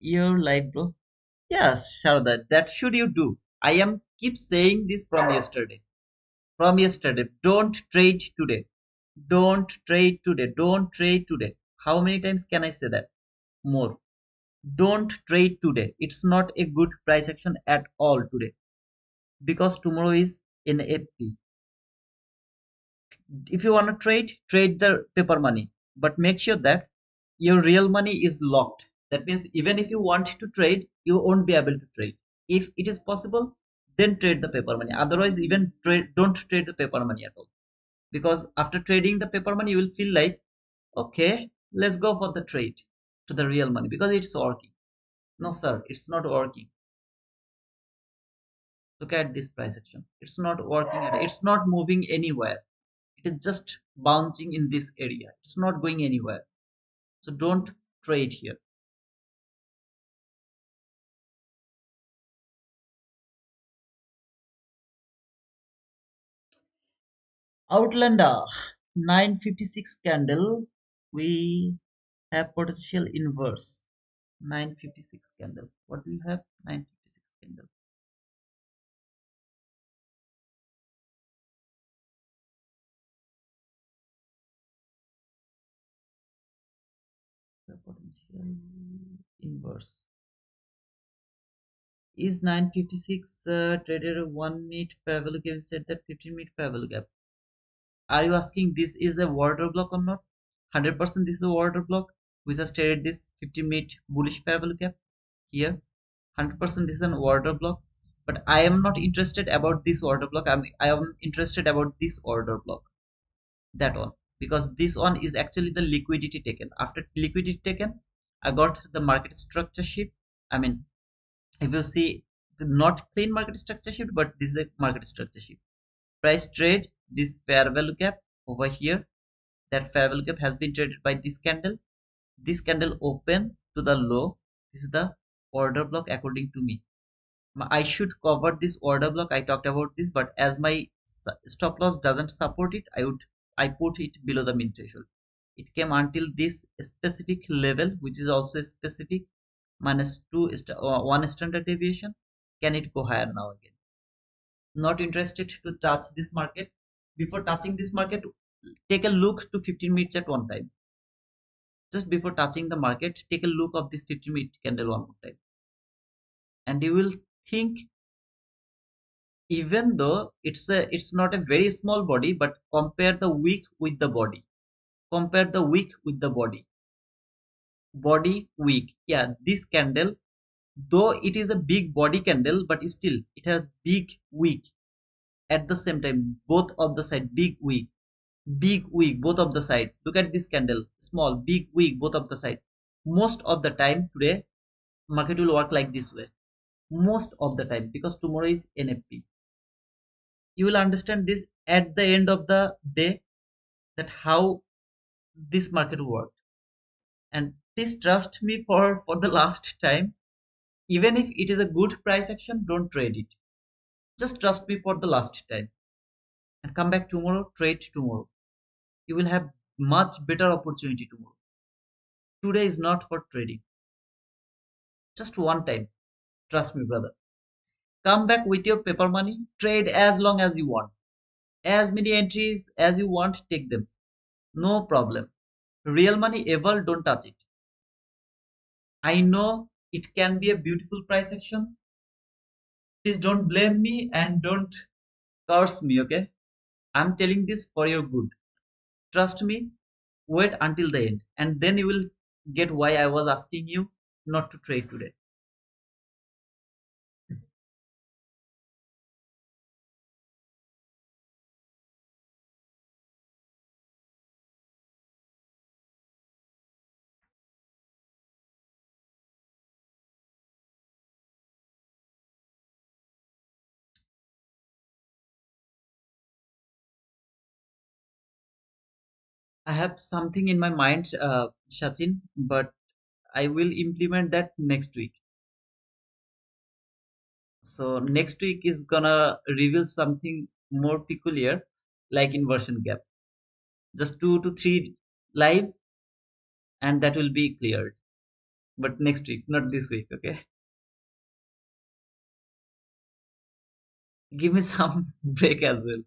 your live, bro. Yes, Sharda, that should you do. I am keep saying this from yesterday. From yesterday, don't trade today. Don't trade today. Don't trade today. How many times can I say that? More. Don't trade today. It's not a good price action at all today, because tomorrow is NFP. If you want to trade the paper money, but make sure that your real money is locked. That means even if you want to trade, you won't be able to trade. If it is possible, then trade the paper money. Otherwise, even don't trade the paper money at all, because after trading the paper money, you will feel like, okay, let's go for the trade to the real money because it's working. No, sir, it's not working. Look at this price action. It's not working. It's not moving anywhere. It is just bouncing in this area. It's not going anywhere. So don't trade here. Outlander 956 candle. We have potential inverse 956 candle. What do you have? 956 candle. The potential inverse is 956 traded 1 minute fair value gap. Said that 15-minute fair value gap. Are you asking this is a water block or not? 100% this is a water block. We just traded this 50-minute bullish fair value gap here. 100% this is an order block, but I am not interested about this order block. I am interested about this order block, that one, because this one is actually the liquidity taken. After liquidity taken, I got the market structure shift. I mean, if you see, not clean market structure shift, but this is a market structure shift. Price trade this fair value gap over here. That fair value gap has been traded by this candle. This candle open to the low. This is the order block according to me. I should cover this order block. I talked about this, but as my stop loss doesn't support it, I put it below the min threshold. It came until this specific level, which is also specific, minus one standard deviation. Can it go higher now again? Not interested to touch this market. Before touching this market, take a look to 15 minutes at one time. Just before touching the market, take a look of this 15-minute candle one more time, and you will think, even though it's not a very small body, but compare the wick with the body. Compare the wick with the body wick. Yeah, this candle, though it is a big body candle, but still it has big wick. At the same time, both of the side big wick both of the side. Look at this candle, small big wick both of the side. Most of the time today, market will work like this way, most of the time, because tomorrow is NFP. You will understand this at the end of the day, that how this market worked. And please trust me for the last time. Even if it is a good price action, don't trade it. Just trust me for the last time, and come back tomorrow, trade tomorrow. You will have much better opportunity tomorrow. Today is not for trading. Just one time, trust me, brother. Come back with your paper money, trade as long as you want, as many entries as you want, take them, no problem. Real money ever, don't touch it. I know it can be a beautiful price action. Please don't blame me, and don't Curse me, okay? I'm telling this for your good. Trust me, wait until the end, and then you will get why I was asking you not to trade today. I have something in my mind, Sachin, but I will implement that next week. So next week is gonna reveal something more peculiar, like inversion gap. Just 2 to 3 live, and that will be cleared. But next week, not this week. Okay, give me some break as well.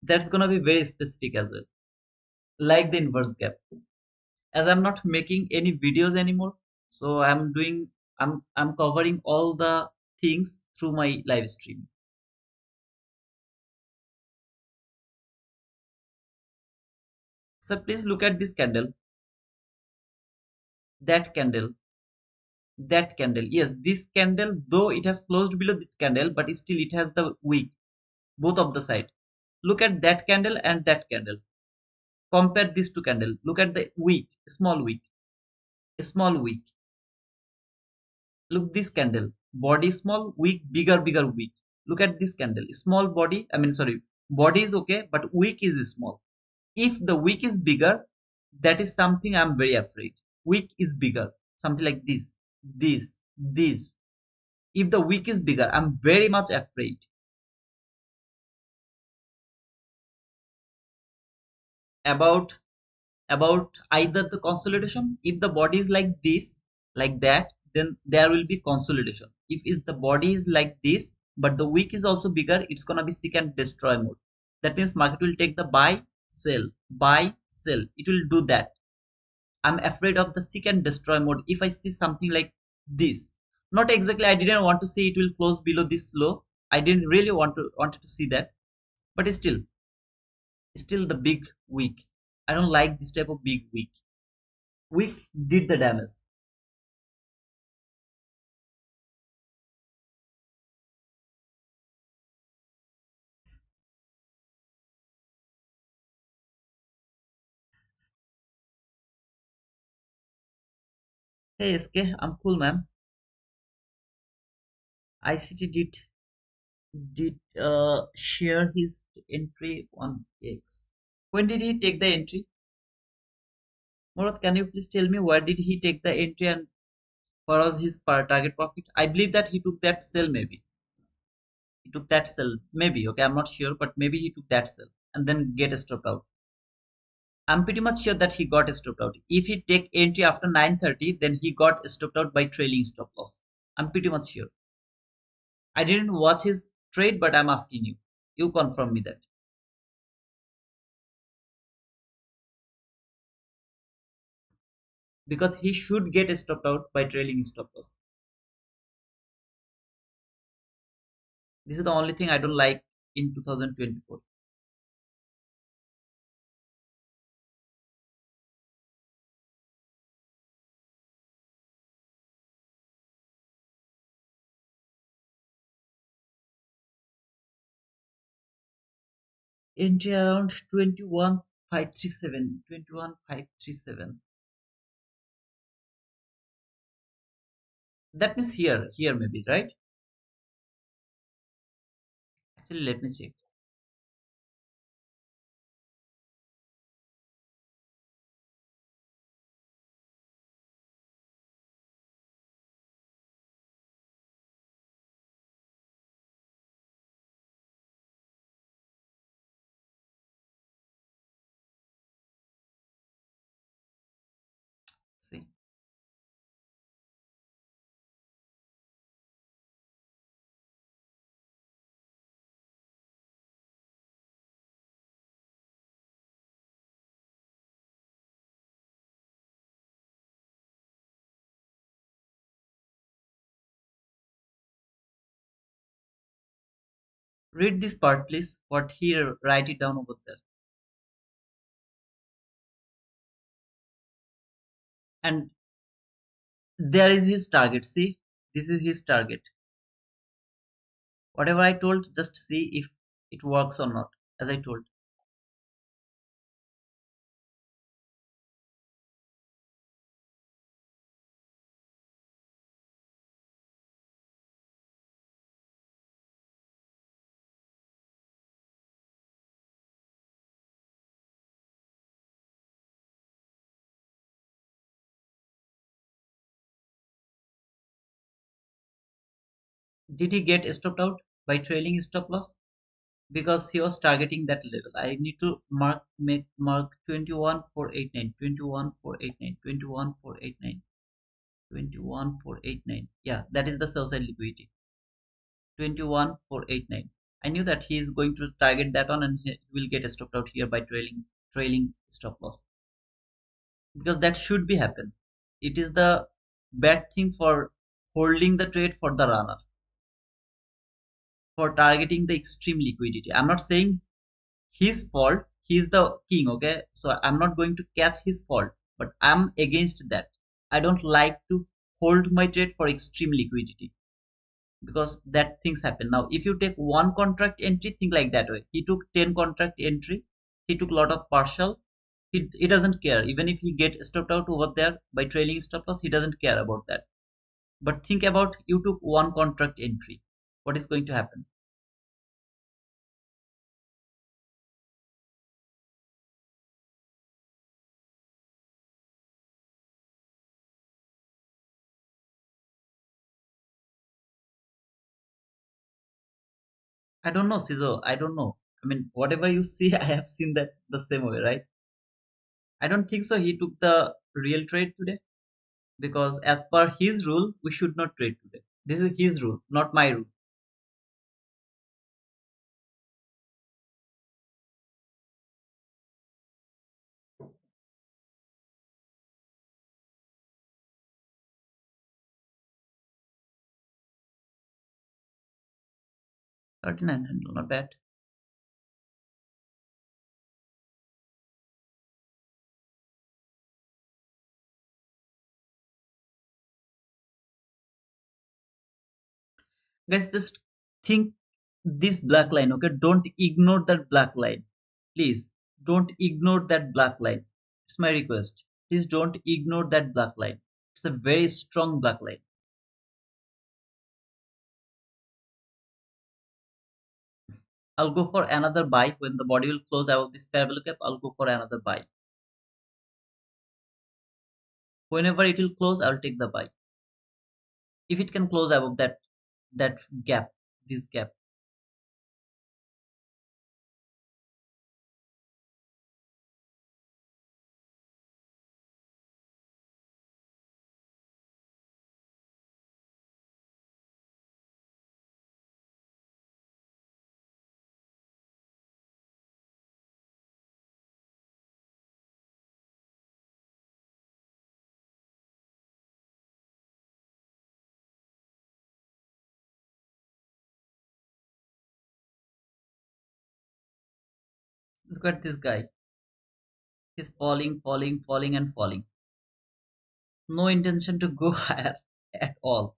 That's gonna be very specific as well, like the inverse gap. As I'm not making any videos anymore, so I'm covering all the things through my live stream. So please look at this candle, that candle, that candle. Yes, this candle, though it has closed below this candle, but still it has the wick, both of the side. Look at that candle and that candle. Compare these two candle. Look at the wick, small wick, small wick. Look this candle, body small, wick bigger, bigger wick. Look at this candle, small body. I mean, sorry, body is okay, but wick is small. If the wick is bigger, that is something I'm very afraid. Wick is bigger, something like this. If the wick is bigger, I'm very much afraid about either the consolidation. If the body is like this, like that, then there will be consolidation. If the body is like this, but the wick is also bigger, it's gonna be seek and destroy mode. That means market will take the buy, sell. It will do that. I'm afraid of the seek and destroy mode. If I see something like this, not exactly, I didn't want to say it will close below this low. I didn't really wanted to see that, but still the big wick. I don't like this type of big wick. Wick did the damage. Hey SK, I'm cool, man. ICT did share his entry on X. When did he take the entry? Murad, can you please tell me where did he take the entry and what was his target profit? I believe that he took that sell maybe. He took that sell maybe. Okay, I'm not sure, but maybe he took that sell and then get stopped out. I'm pretty much sure that he got stopped out. If he take entry after 9:30, then he got stopped out by trailing stop loss. I'm pretty much sure. I didn't watch his trade, but I'm asking you. You confirm me that. Because he should get stopped out by trailing stop loss. This is the only thing I don't like in 2024. Entry around 21,537. 21,537. That means here maybe, right? Actually, let me check. See. Read this part, please. What he write it down over there. And there is his target. See, this is his target. Whatever I told, just see if it works or not. As I told. Did he get stopped out by trailing stop loss? Because he was targeting that level. I need to mark 21,489, 21,489, 21,489, 21,489. Yeah, that is the sell side liquidity. 21,489. I knew that he is going to target that one and he will get stopped out here by trailing stop loss, because that should be happen. It is the bad thing for holding the trade for the runner, for targeting the extreme liquidity. I'm not saying his fault, he's the king, okay, so I'm not going to catch his fault, but I'm against that. I don't like to hold my trade for extreme liquidity, because that things happen. Now if you take one contract entry, think like that way. He took 10 contract entry, he took a lot of partial. He doesn't care even if he get stopped out over there by trailing stop loss. He doesn't care about that. But think about, you took one contract entry, what is going to happen? I don't know, Sizo. I don't know. I mean, whatever you see, I have seen that the same way, right? I don't think so. He took the real trade today, because as per his rule, we should not trade today. This is his rule, not my rule. 39 handle, not bad. Guys, just think this black line, okay? Don't ignore that black line. Please, don't ignore that black line. It's my request. Please don't ignore that black line. It's a very strong black line. I'll go for another buy when the body will close above this fair value cap. I'll go for another buy. Whenever it will close, I'll take the buy. If it can close above that gap, this gap. Look at this guy. He's falling, falling, falling, and falling. No intention to go higher at all.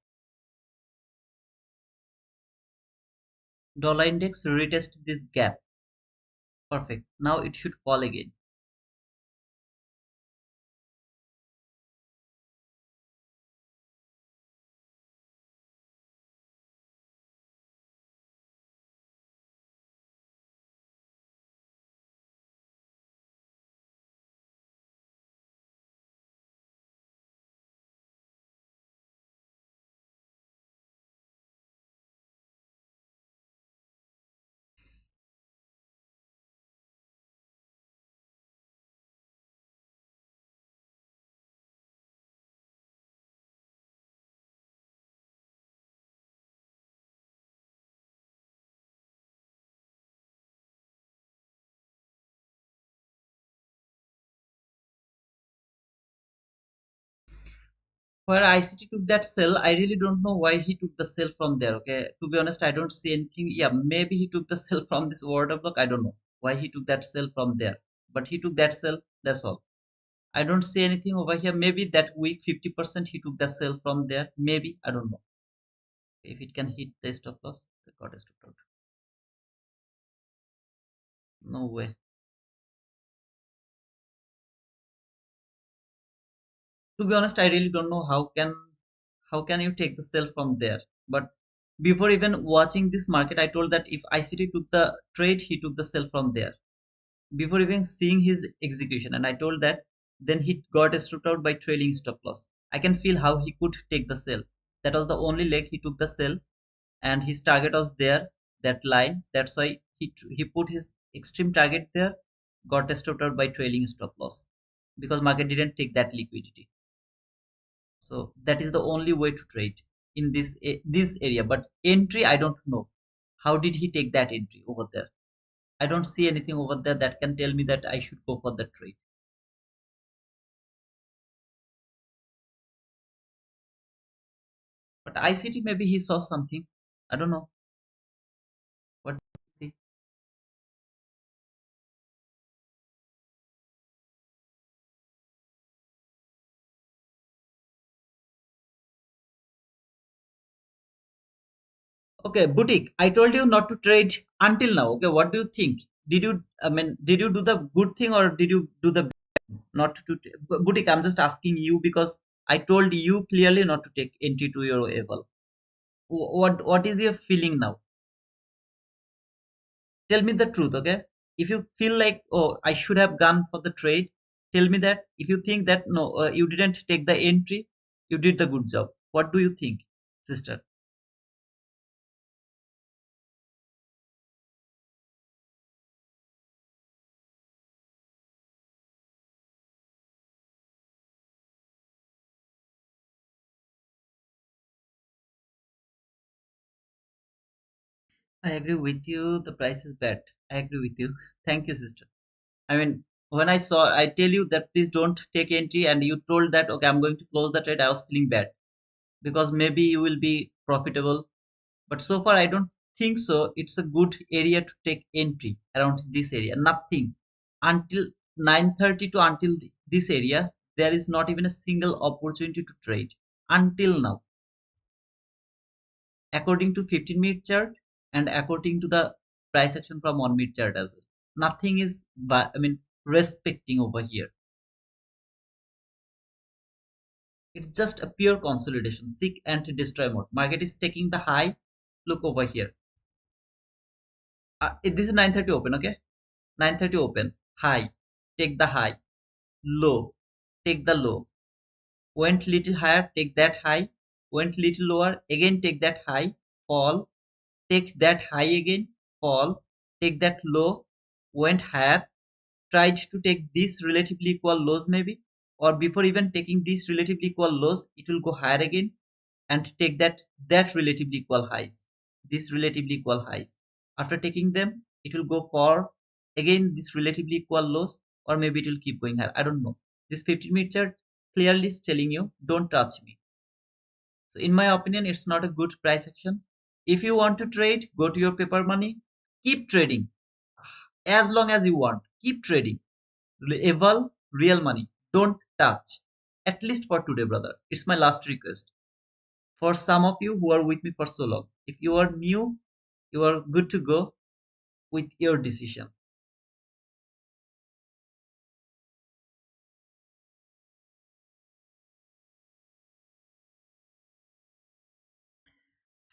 Dollar index retest this gap. Perfect. Now it should fall again. Where ICT took that sell, I really don't know why he took the sell from there. Okay, to be honest, I don't see anything. Yeah, maybe he took the sell from this order block. I don't know why he took that sell from there, but he took that sell. That's all. I don't see anything over here. Maybe that week 50% he took the sell from there. Maybe I don't know if it can hit the stop loss. The got stopped out. No way. To be honest, I really don't know how can you take the sell from there. But before even watching this market, I told that if ICT took the trade, he took the sell from there. Before even seeing his execution, and I told that then he got stopped out by trailing stop loss. I can feel how he could take the sell. That was the only leg he took the sell, and his target was there, that line. That's why he put his extreme target there, got stopped out by trailing stop loss because market didn't take that liquidity. So that is the only way to trade in this area. But entry, I don't know. How did he take that entry over there? I don't see anything over there that can tell me that I should go for the trade. But ICT, maybe he saw something. I don't know. What do you see? Okay, boutique. I told you not to trade until now. Okay, what do you think? Did you do the good thing or did you do the not to boutique? I'm just asking you because I told you clearly not to take entry to your level. What is your feeling now? Tell me the truth, okay? If you feel like, oh, I should have gone for the trade, tell me that. If you think that no, you didn't take the entry, you did the good job. What do you think, sister? I agree with you. The price is bad. I agree with you. Thank you, sister. I mean, when I saw, I tell you that please don't take entry, and you told that okay, I'm going to close the trade. I was feeling bad because maybe you will be profitable. But so far, I don't think so. It's a good area to take entry around this area. Nothing until 9:30 to until this area, there is not even a single opportunity to trade until now, according to 15-minute chart and according to the price action from 1-minute chart as well. Nothing is, I mean, respecting over here. It's just a pure consolidation, seek and destroy mode. Market is taking the high. Look over here. This is 9:30 open, okay? 9:30 open. High. Take the high. Low. Take the low. Went little higher. Take that high. Went little lower. Again take that high. Fall. Take that high again. Fall. Take that low. Went higher. Tried to take these relatively equal lows maybe, or before even taking these relatively equal lows, it will go higher again and take that relatively equal highs, these relatively equal highs. After taking them, it will go for again this relatively equal lows, or maybe it will keep going higher. I don't know. This 15-minute chart clearly is telling you don't touch me. So in my opinion, it's not a good price action. If you want to trade, go to your paper money, keep trading as long as you want. Keep trading. Eval real money. Don't touch. At least for today, brother. It's my last request. For some of you who are with me for so long, if you are new, you are good to go with your decision.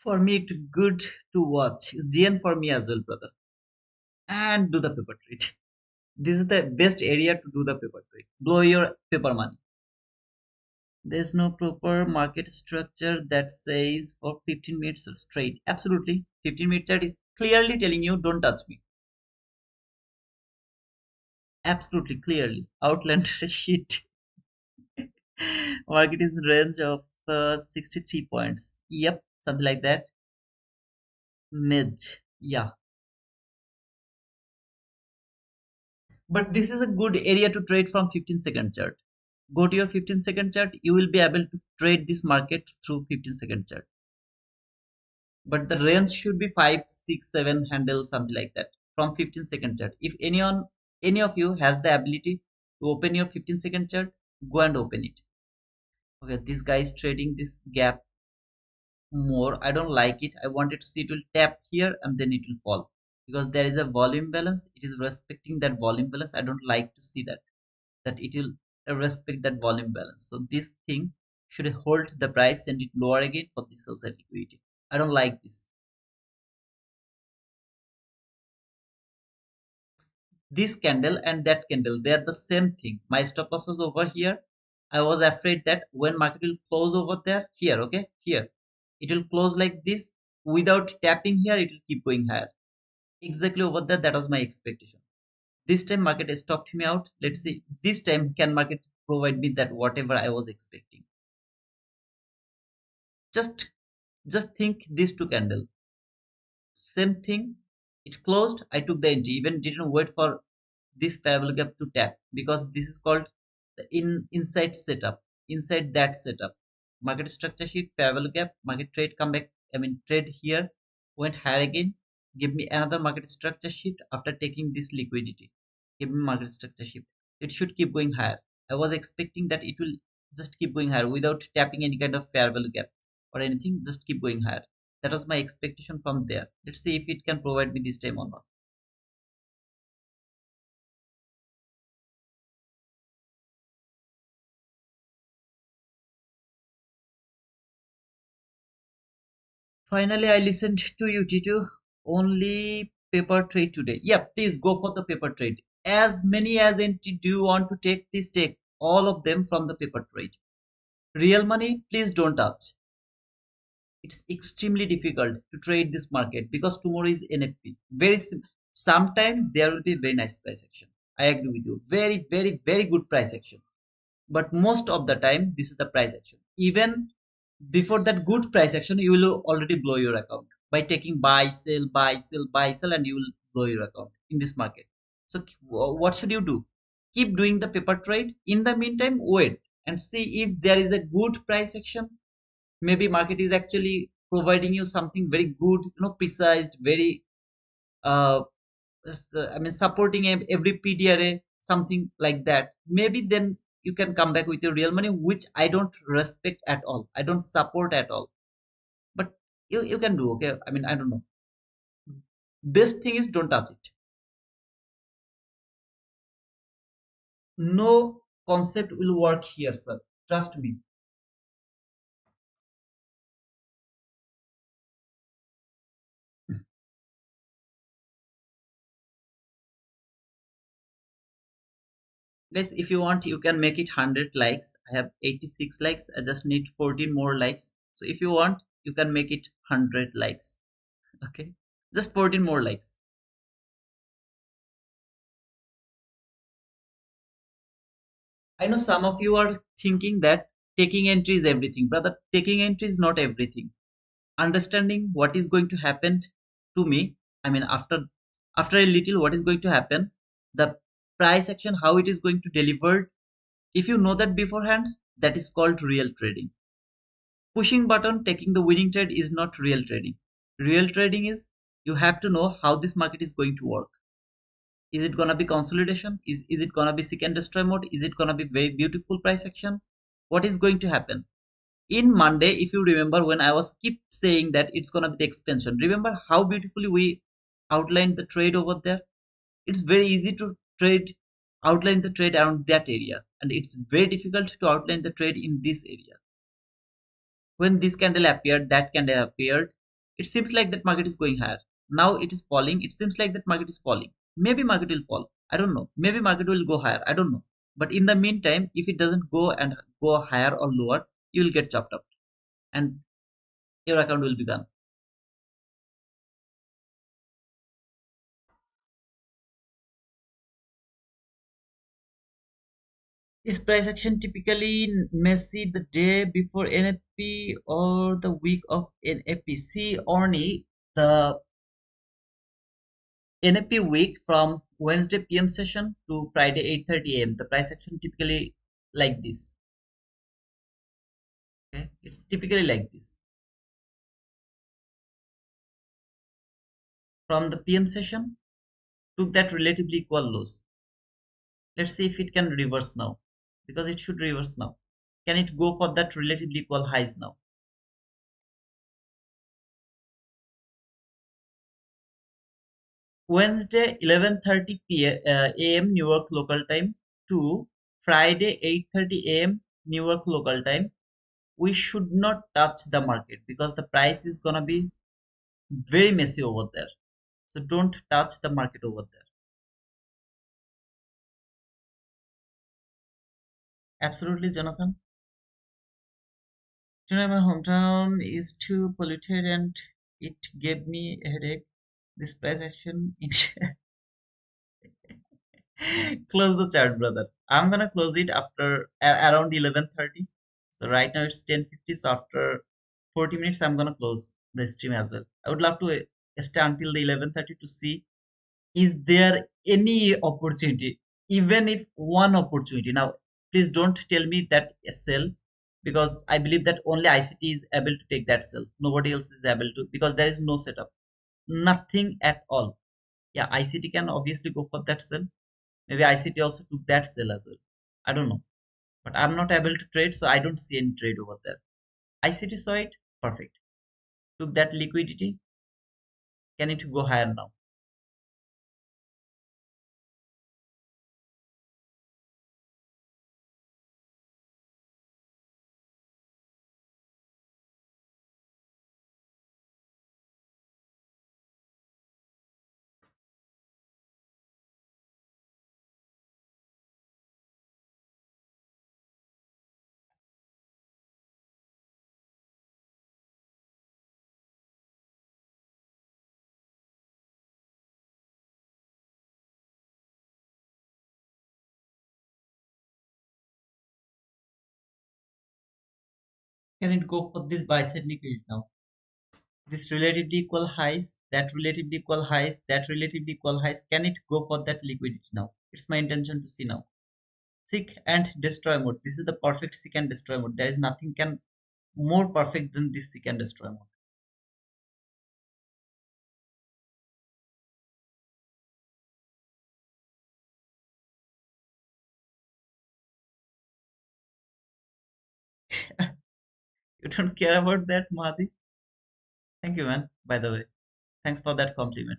For me, it's good to watch. GN for me as well, brother. And do the paper trade. This is the best area to do the paper trade. Blow your paper money. There's no proper market structure that says for 15 minutes straight. Absolutely. 15-minute chart is clearly telling you don't touch me. Absolutely clearly. Outland sheet. Market is range of 63 points. Yep, something like that. Mid. Yeah. But this is a good area to trade from 15-second chart. go to your 15-second chart, you will be able to trade this market through 15-second chart. But the range should be 5, 6, 7 handle, something like that, from 15-second chart. If any of you has the ability to open your 15-second chart, go and open it. Okay, this guy is trading this gap more. I don't like it. I wanted to see it will tap here and then it will fall, because there is a volume balance. It is respecting that volume balance. I don't like to see that it will respect that volume balance. So this thing should hold the price, send it lower again for the sell side liquidity. I don't like this. This candle and that candle, they are the same thing. My stop loss was over here. I was afraid that when market will close over there, here, okay, here, it will close like this. Without tapping here, it will keep going higher. Exactly over there, that was my expectation. This time market stopped me out. Let's see this time can market provide me that whatever I was expecting. Just just think these two candle, same thing. It closed, I took the entry, even didn't wait for this parabolic gap to tap, because this is called the inside setup. Inside that setup, market structure sheet, parabolic gap, market trade come back, I mean trade here, went higher again, give me another market structure shift after taking this liquidity, give me market structure shift. It should keep going higher. I was expecting that it will just keep going higher without tapping any kind of parabolic gap or anything, just keep going higher. That was my expectation from there. Let's see if it can provide me this time or not. Finally, I listened to you, Titu. Only paper trade today. Yeah, please go for the paper trade. As many as entity do you want to take, please take all of them from the paper trade. Real money, please don't touch. It's extremely difficult to trade this market because tomorrow is NFP. Sometimes there will be very nice price action. I agree with you. Very, very, very good price action. But most of the time, this is the price action. Even before that good price action, you will already blow your account by taking buy, sell, buy, sell, buy, sell, and you will blow your account in this market. So what should you do? Keep doing the paper trade. In the meantime, wait and see if there is a good price action. Maybe market is actually providing you something very good, precise, very uh I mean supporting every PDRA, something like that. Maybe then you can come back with your real money, which I don't respect at all. I don't support at all. But you can do, okay. I mean, I don't know. Best thing is don't touch it. No concept will work here, sir. Trust me. Guys, if you want, you can make it 100 likes. I have 86 likes. I just need 14 more likes. So if you want, you can make it 100 likes. Okay. Just 14 more likes. I know some of you are thinking that taking entry is everything. Brother, taking entry is not everything. Understanding what is going to happen to me, I mean, after a little, what is going to happen, the price action, how it is going to deliver. If you know that beforehand, that is called real trading. Pushing button, taking the winning trade is not real trading. Real trading is you have to know how this market is going to work. Is it gonna be consolidation? Is it gonna be seek and destroy mode? Is it gonna be very beautiful price action? What is going to happen? In Monday, if you remember when I was keep saying that it's gonna be the expansion, remember how beautifully we outlined the trade over there? It's very easy to outline the trade around that area, and it's very difficult to outline the trade in this area. When this candle appeared, that candle appeared, it seems like that market is going higher. Now it is falling, it seems like that market is falling. Maybe market will fall, I don't know. Maybe market will go higher, I don't know. But in the meantime, if it doesn't go and go higher or lower, you will get chopped up and your account will be gone. This price action typically may see the day before NFP or the week of NFP. See only the NFP week from Wednesday PM session to Friday 8:30 a.m. The price action typically like this. Okay, it's typically like this. From the PM session, took that relatively equal lows. Let's see if it can reverse now, because it should reverse now. Can it go for that relatively equal highs now? Wednesday 11:30 a.m. New York local time to Friday 8:30 a.m. New York local time. We should not touch the market because the price is gonna be very messy over there. So don't touch the market over there. Absolutely, Jonathan. Today my hometown is too polluted and it gave me a headache. This price action. Close the chart, brother. I'm gonna close it after around 11:30. So right now it's 10:50. So after 40 minutes, I'm gonna close the stream as well. I would love to stay until the 11:30 to see is there any opportunity, even if one opportunity. Now, please don't tell me that a sell, because I believe that only ICT is able to take that sell. Nobody else is able to, because there is no setup, nothing at all. Yeah, ICT can obviously go for that sell. Maybe ICT also took that sell as well. I don't know, but I'm not able to trade, so I don't see any trade over there. ICT saw it, perfect. Took that liquidity. Can it go higher now? Can it go for this buy side liquidity now? This relatively equal highs, that relatively equal highs, that relatively equal highs. Can it go for that liquidity now? It's my intention to see now. Seek and destroy mode. This is the perfect seek and destroy mode. There is nothing can more perfect than this seek and destroy mode. You don't care about that, Mahdi? Thank you, man. By the way, thanks for that compliment.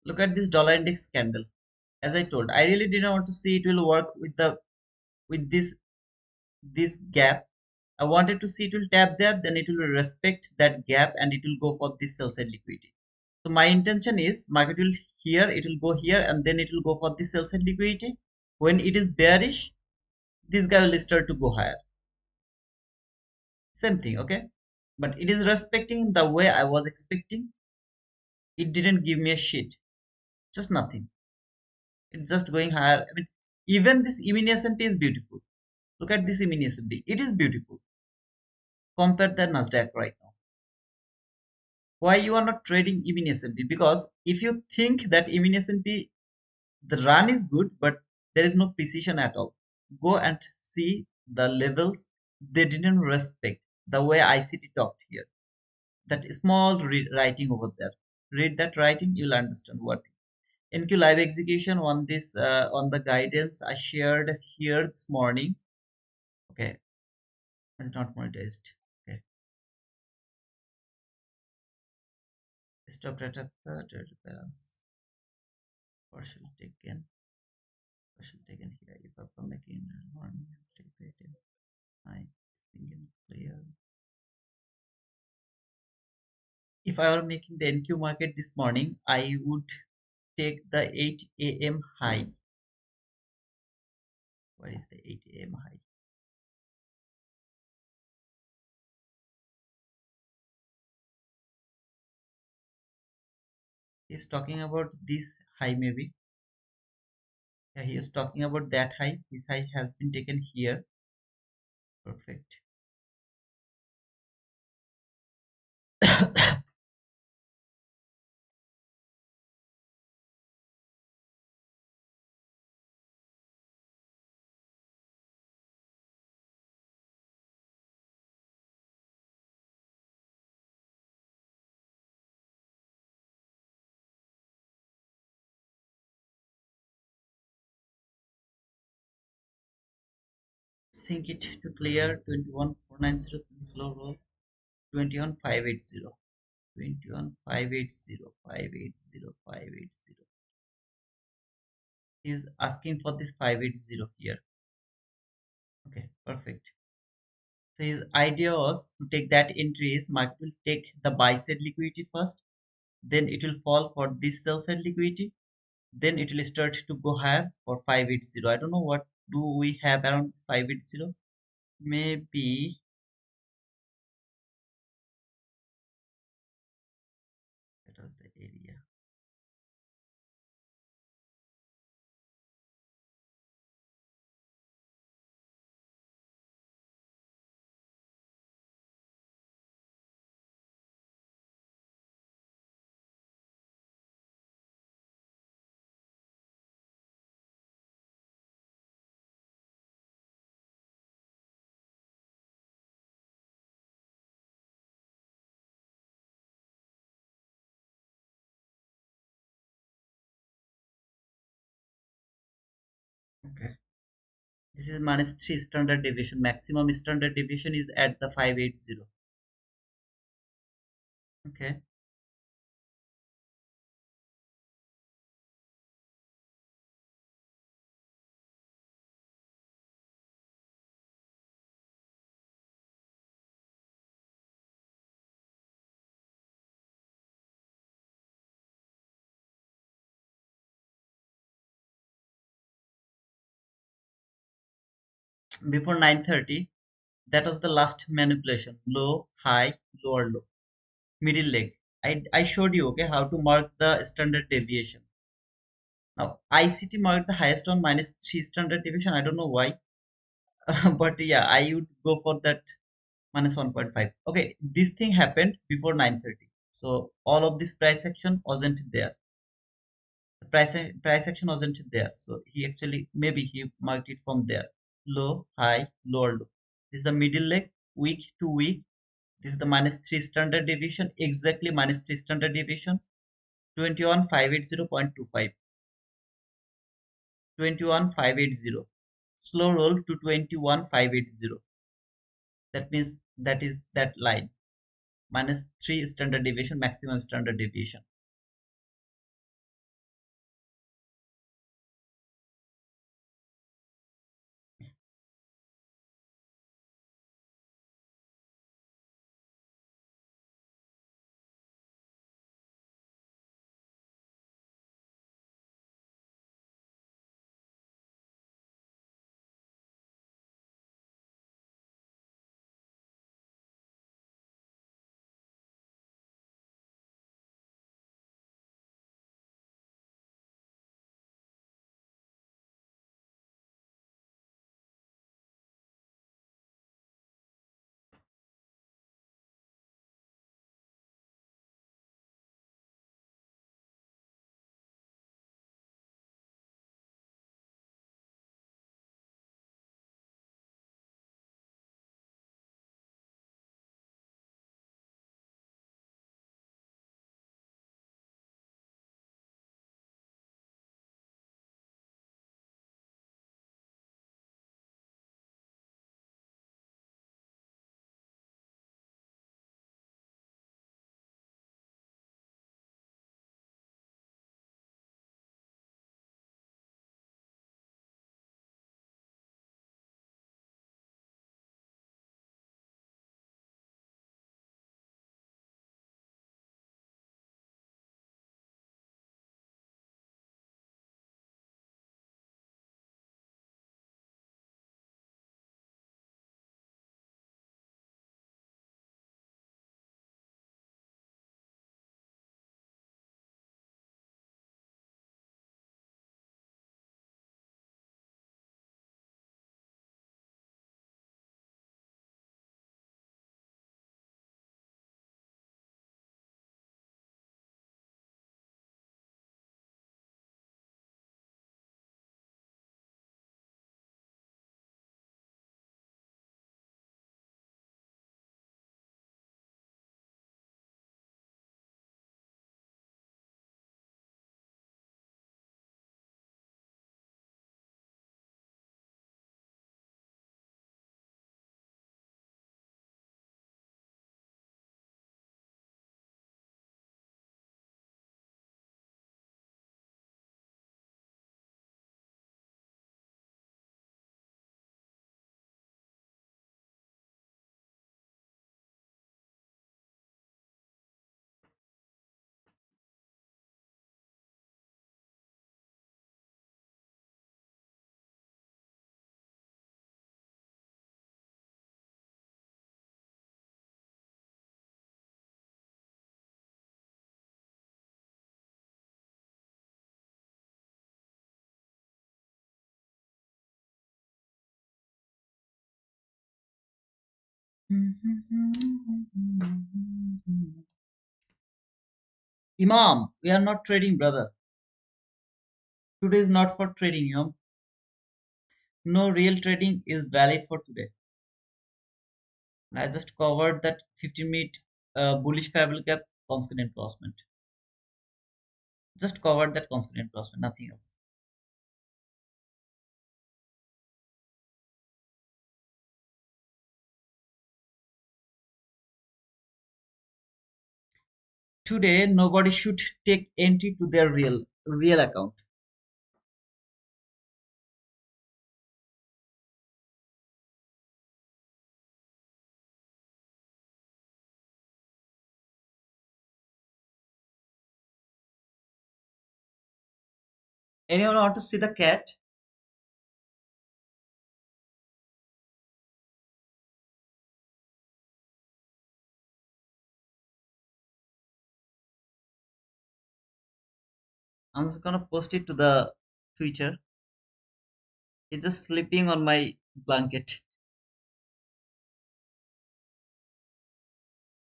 Look at this dollar index candle. As I told, I really didn't want to see it will work with the with this gap. I wanted to see it will tap there, then it will respect that gap and it will go for this sell side liquidity. So my intention is market will here, it will go here and then it will go for this sell side liquidity. When it is bearish, this guy will start to go higher. Same thing, okay? But it is respecting the way I was expecting. It didn't give me a shit. Just nothing. It's just going higher. I mean, even this mini S&P is beautiful. Look at this mini S&P. It is beautiful. Compare the Nasdaq right now. Why you are not trading even S&P? Because if you think that even S&P the run is good but there is no precision at all, go and see the levels. They didn't respect the way ICT talked here. That small writing over there, read that writing, you'll understand what NQ live execution on this on the guidance I shared here this morning. Okay, it's not monetized. Okay, stop data balance partial taken. Question taken here. If I from making one creative, I single player. If I were making the NQ market this morning, I would take the 8 a.m. high. What is the 8 a.m. high? He's talking about this high maybe. Yeah, he is talking about that high. This high has been taken here. Perfect. Sink it to clear 21490 slow roll 21580. 21580, 580, 580. He's asking for this 580 here. Okay, perfect. So his idea was to take that entry is market will take the buy side liquidity first, then it will fall for this sell side liquidity, then it will start to go higher for 580. I don't know what do we have around 580. Maybe that was the area. Okay. This is -3 standard deviation. Maximum standard deviation is at the 580. Okay. Before 9:30, that was the last manipulation. Low, high, lower low, middle leg. I showed you okay how to mark the standard deviation. Now ICT marked the highest on -3 standard deviation. I don't know why, but yeah, I would go for that -1.5. Okay, this thing happened before 9:30, so all of this price action wasn't there. The price action wasn't there, so he actually maybe he marked it from there. Low, high, lower low. This is the middle leg, week to week. This is the -3 standard deviation, exactly -3 standard deviation. 21580.25. 21580. Slow roll to 21580. That means that is that line. -3 standard deviation, maximum standard deviation. Imam, we are not trading, brother. Today is not for trading, Imam. No real trading is valid for today. I just covered that 15-minute bullish parabolic gap constant enforcement. Just covered that constant enforcement, nothing else. Today, nobody should take entry to their real account. Anyone want to see the cat? I'm just gonna post it to the Twitter. It's just sleeping on my blanket.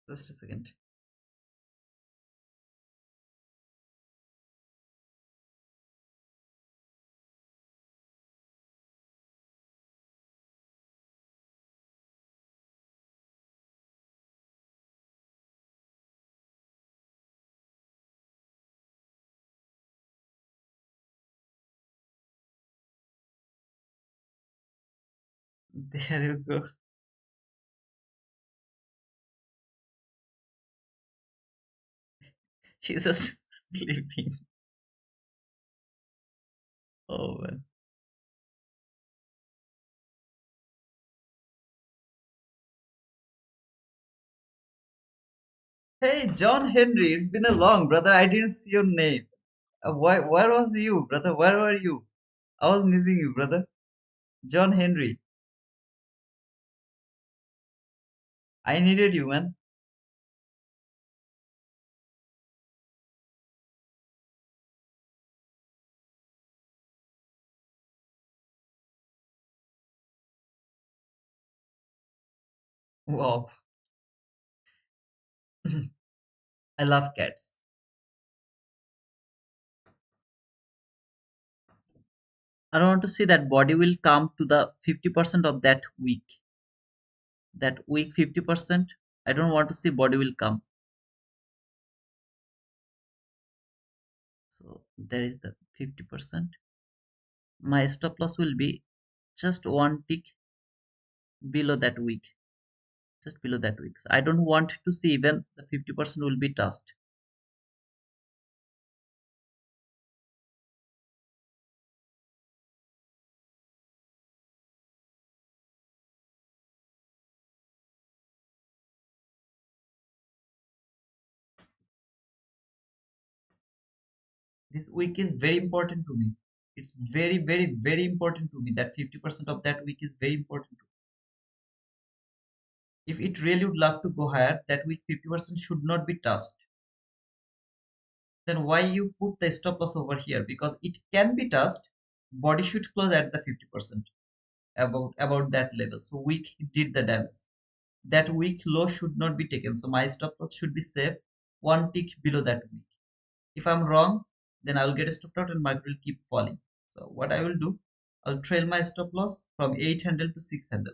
Just a second. There you go. She's just sleeping. Oh man. Hey, John Henry, it's been a long, brother. I didn't see your name. Where was you, brother? Where were you? I was missing you, brother. John Henry, I needed you, man. Wow. I love cats. I don't want to see that body will come to the 50% of that week. That week 50%. I don't want to see body will come. So there is the 50%. My stop loss will be just one tick below that week. Just below that week. So I don't want to see even the 50% will be touched. This week is very important to me. It's very, very, very important to me. That 50% of that week is very important. If it really would love to go higher, that week 50% should not be touched. Then why you put the stop loss over here? Because it can be touched. Body should close at the 50% about that level. So week did the damage. That week low should not be taken. So my stop loss should be safe one tick below that week. If I'm wrong, then I'll get stopped out and market will keep falling. So what I will do, I'll trail my stop loss from 8 handle to 6 handle.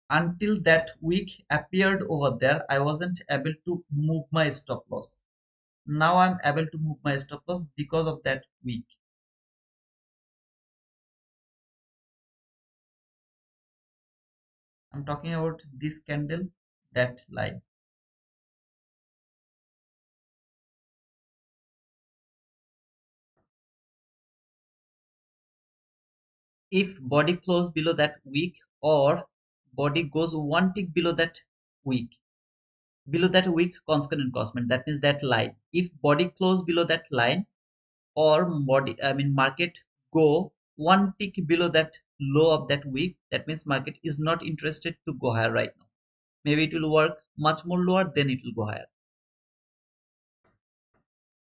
Until that week appeared over there, I wasn't able to move my stop loss. Now I'm able to move my stop loss because of that week. I'm talking about this candle, that line. If body close below that week or body goes one tick below that week constant enforcement, that means that line. If body close below that line or market go one tick below that low of that week, that means market is not interested to go higher right now. Maybe it will work much more lower, then it will go higher.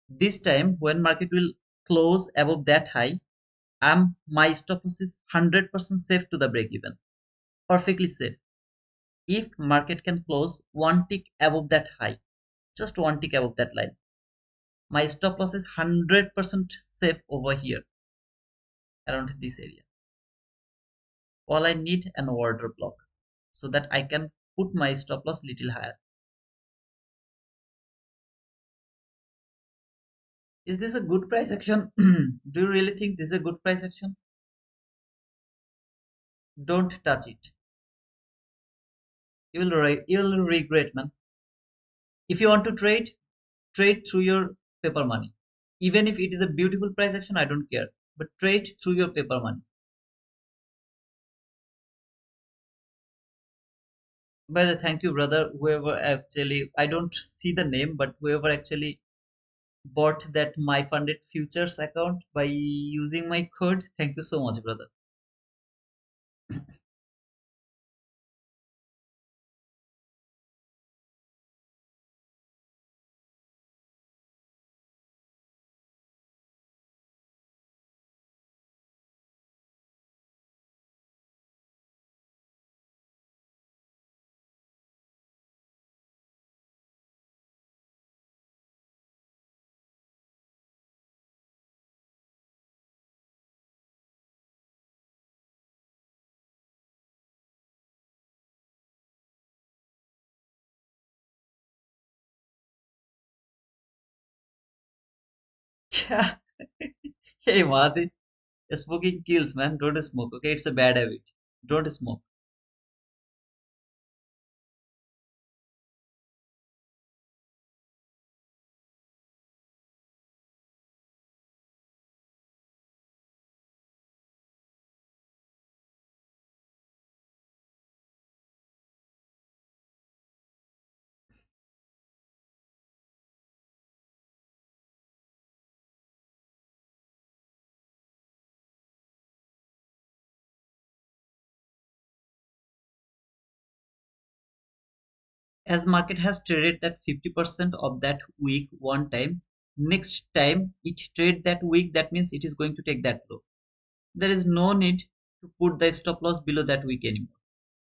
This time when market will close above that high, my stop loss is 100% safe to the break even. perfectly safe. If market can close one tick above that high, just one tick above that line, my stop loss is 100% safe over here around this area. All I need an order block so that I can put my stop loss little higher. Is this a good price action? Do you really think this is a good price action? Don't touch it. You will regret, man. If you want to trade, trade through your paper money. Even if it is a beautiful price action, I don't care. But trade through your paper money. By the thank you, brother. Whoever actually, I don't see the name, but whoever actually bought that my funded futures account by using my code, thank you so much, brother. Hey, Madhi, smoking kills, man. Don't smoke, okay? It's a bad habit. Don't smoke. As market has traded that 50% of that week one time, next time it trade that week, that means it is going to take that low. There is no need to put the stop loss below that week anymore.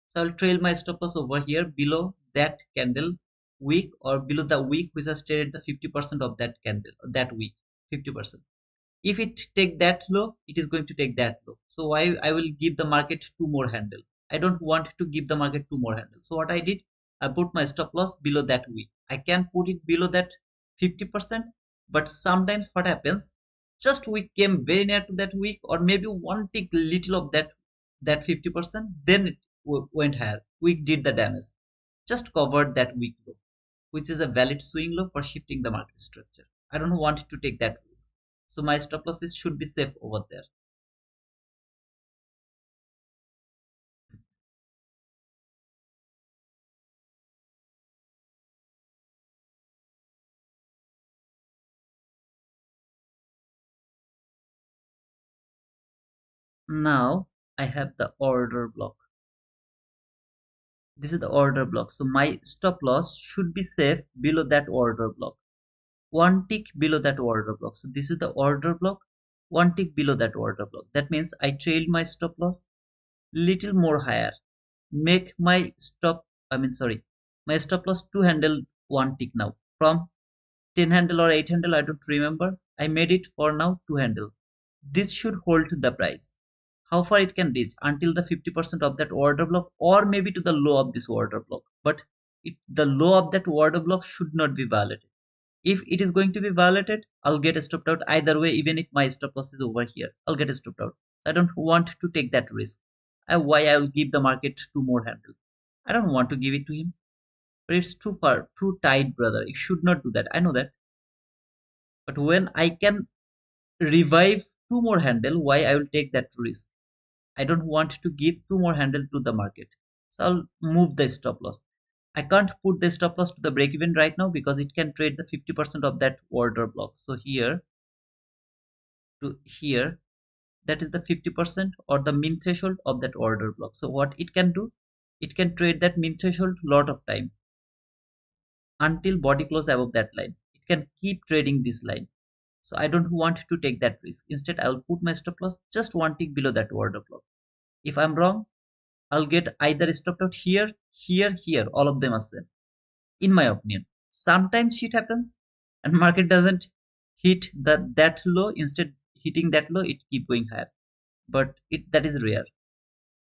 So I'll trail my stop loss over here below that candle week, or below the week which has traded the 50% of that candle that week, 50%. If it take that low, it is going to take that low. So why I will give the market two more handle? I don't want to give the market two more handle. So what I did, I put my stop loss below that week. I can put it below that 50%, but sometimes what happens, just we came very near to that week, or maybe one tick little of that 50%, then it went higher. We did the damage. Just covered that week low, which is a valid swing low for shifting the market structure. I don't want to take that risk. So my stop losses should be safe over there. Now I have the order block. This is the order block. So my stop loss should be safe below that order block. One tick below that order block. So this is the order block. One tick below that order block. That means I trailed my stop loss little more higher. Make my my stop loss two handle one tick now. From 10 handle or 8 handle, I don't remember. I made it for now 2 handle. This should hold the price. How far it can reach? Until the 50% of that order block, or maybe to the low of this order block. But the low of that order block should not be violated. If it is going to be violated, I'll get stopped out either way. Even if my stop loss is over here, I'll get stopped out. I don't want to take that risk. Why I will give the market two more handle? I don't want to give it to him. But it's too far, too tight, brother. You should not do that. I know that. But when I can revive two more handle, why I will take that risk? I don't want to give two more handle to the market. So I'll move the stop loss. I can't put the stop loss to the break even right now because it can trade the 50% of that order block. So here to here, that is the 50% or the min threshold of that order block. So what it can do, it can trade that min threshold lot of time until body close above that line. It can keep trading this line. So I don't want to take that risk. Instead, I will put my stop loss just one tick below that order block. If I'm wrong, I'll get either stopped out here, here, here. All of them are same, in my opinion. Sometimes shit happens, and market doesn't hit that low. Instead, hitting that low, it keep going higher. But that is rare.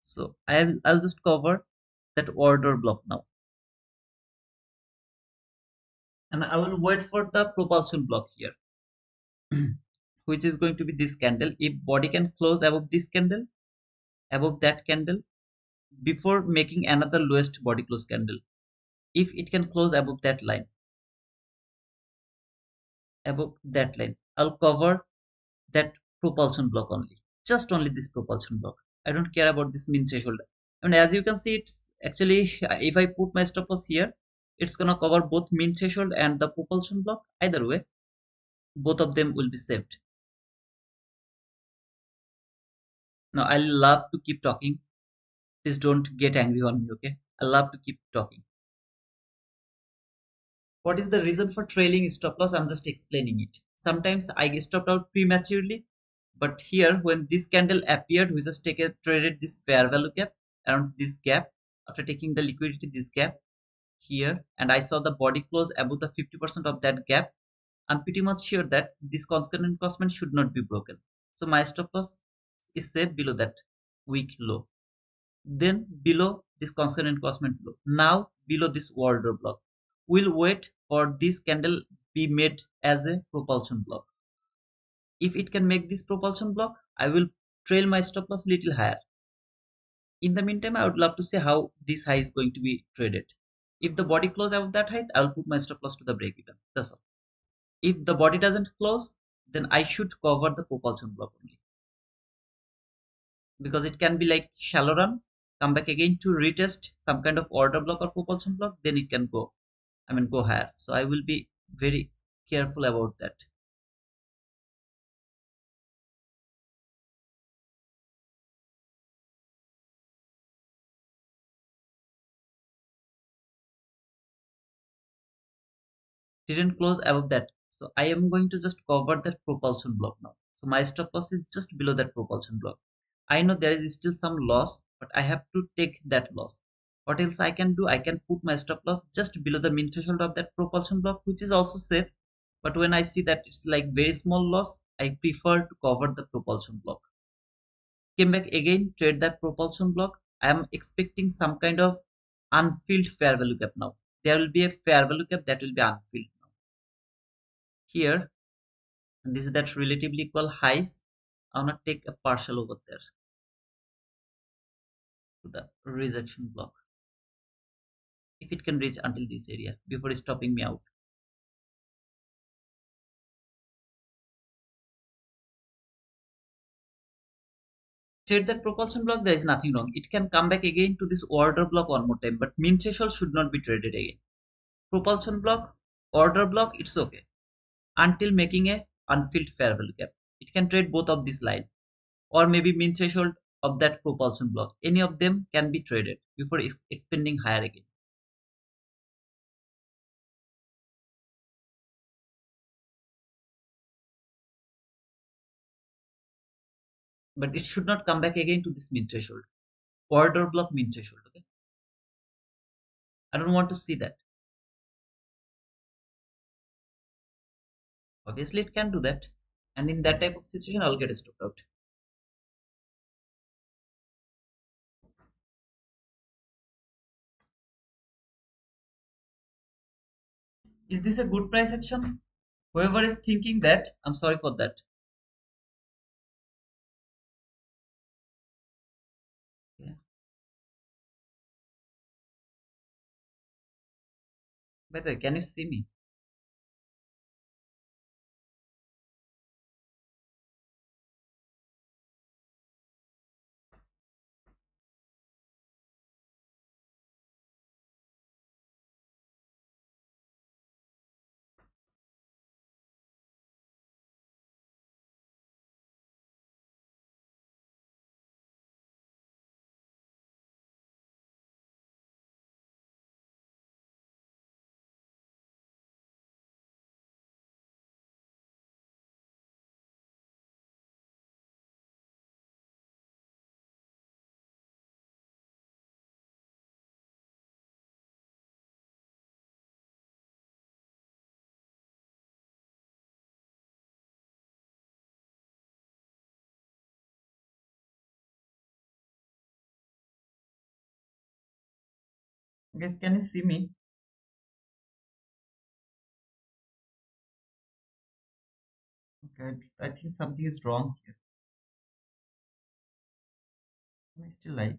So I'll just cover that order block now, and I will wait for the propulsion block here, which is going to be this candle. If body can close above this candle, above that candle, before making another lowest body close candle, if it can close above that line, I'll cover that propulsion block only. Just only this propulsion block. I don't care about this mean threshold. And as you can see, it's actually, if I put my stop loss here, it's gonna cover both mean threshold and the propulsion block. Either way, both of them will be saved. Now I love to keep talking. Please don't get angry on me, okay? I love to keep talking. What is the reason for trailing stop loss? I'm just explaining it. Sometimes I get stopped out prematurely, but here when this candle appeared, we just traded this fair value gap around this gap. After taking the liquidity, this gap here, and I saw the body close above the 50% of that gap. I'm pretty much sure that this constant encroachment should not be broken. So my stop loss is safe below that weak low. Then below this constant encroachment low. Now below this order block. We'll wait for this candle be made as a propulsion block. If it can make this propulsion block, I will trail my stop loss little higher. In the meantime, I would love to see how this high is going to be traded. If the body close above that height, I will put my stop loss to the break even. That's all. If the body doesn't close, then I should cover the propulsion block only, because it can be like shallow run, come back again to retest some kind of order block or propulsion block, then it can go, go higher. So I will be very careful about that. Didn't close above that, so I am going to just cover that propulsion block now. So my stop loss is just below that propulsion block. I know there is still some loss, but I have to take that loss. What else I can do? I can put my stop loss just below the mean threshold of that propulsion block, which is also safe. But when I see that it's like very small loss, I prefer to cover the propulsion block. Came back again, trade that propulsion block. I am expecting some kind of unfilled fair value gap now. There will be a fair value gap that will be unfilled now. Here, and this is that relatively equal highs. I'm gonna take a partial over there to the rejection block. If it can reach until this area before stopping me out. Trade that propulsion block, there is nothing wrong. It can come back again to this order block one more time, but mean threshold should not be traded again. Propulsion block, order block, it's okay until making a unfilled fair value gap. It can trade both of these line, or maybe mean threshold of that propulsion block. Any of them can be traded before expanding higher again. But it should not come back again to this mean threshold. Order block mean threshold. Okay. I don't want to see that. Obviously, it can do that. And in that type of situation, I'll get stopped out. Is this a good price action? Whoever is thinking that, I'm sorry for that. Yeah. By the way, can you see me? Guys, can you see me? Okay, I think something is wrong here. Am I still live?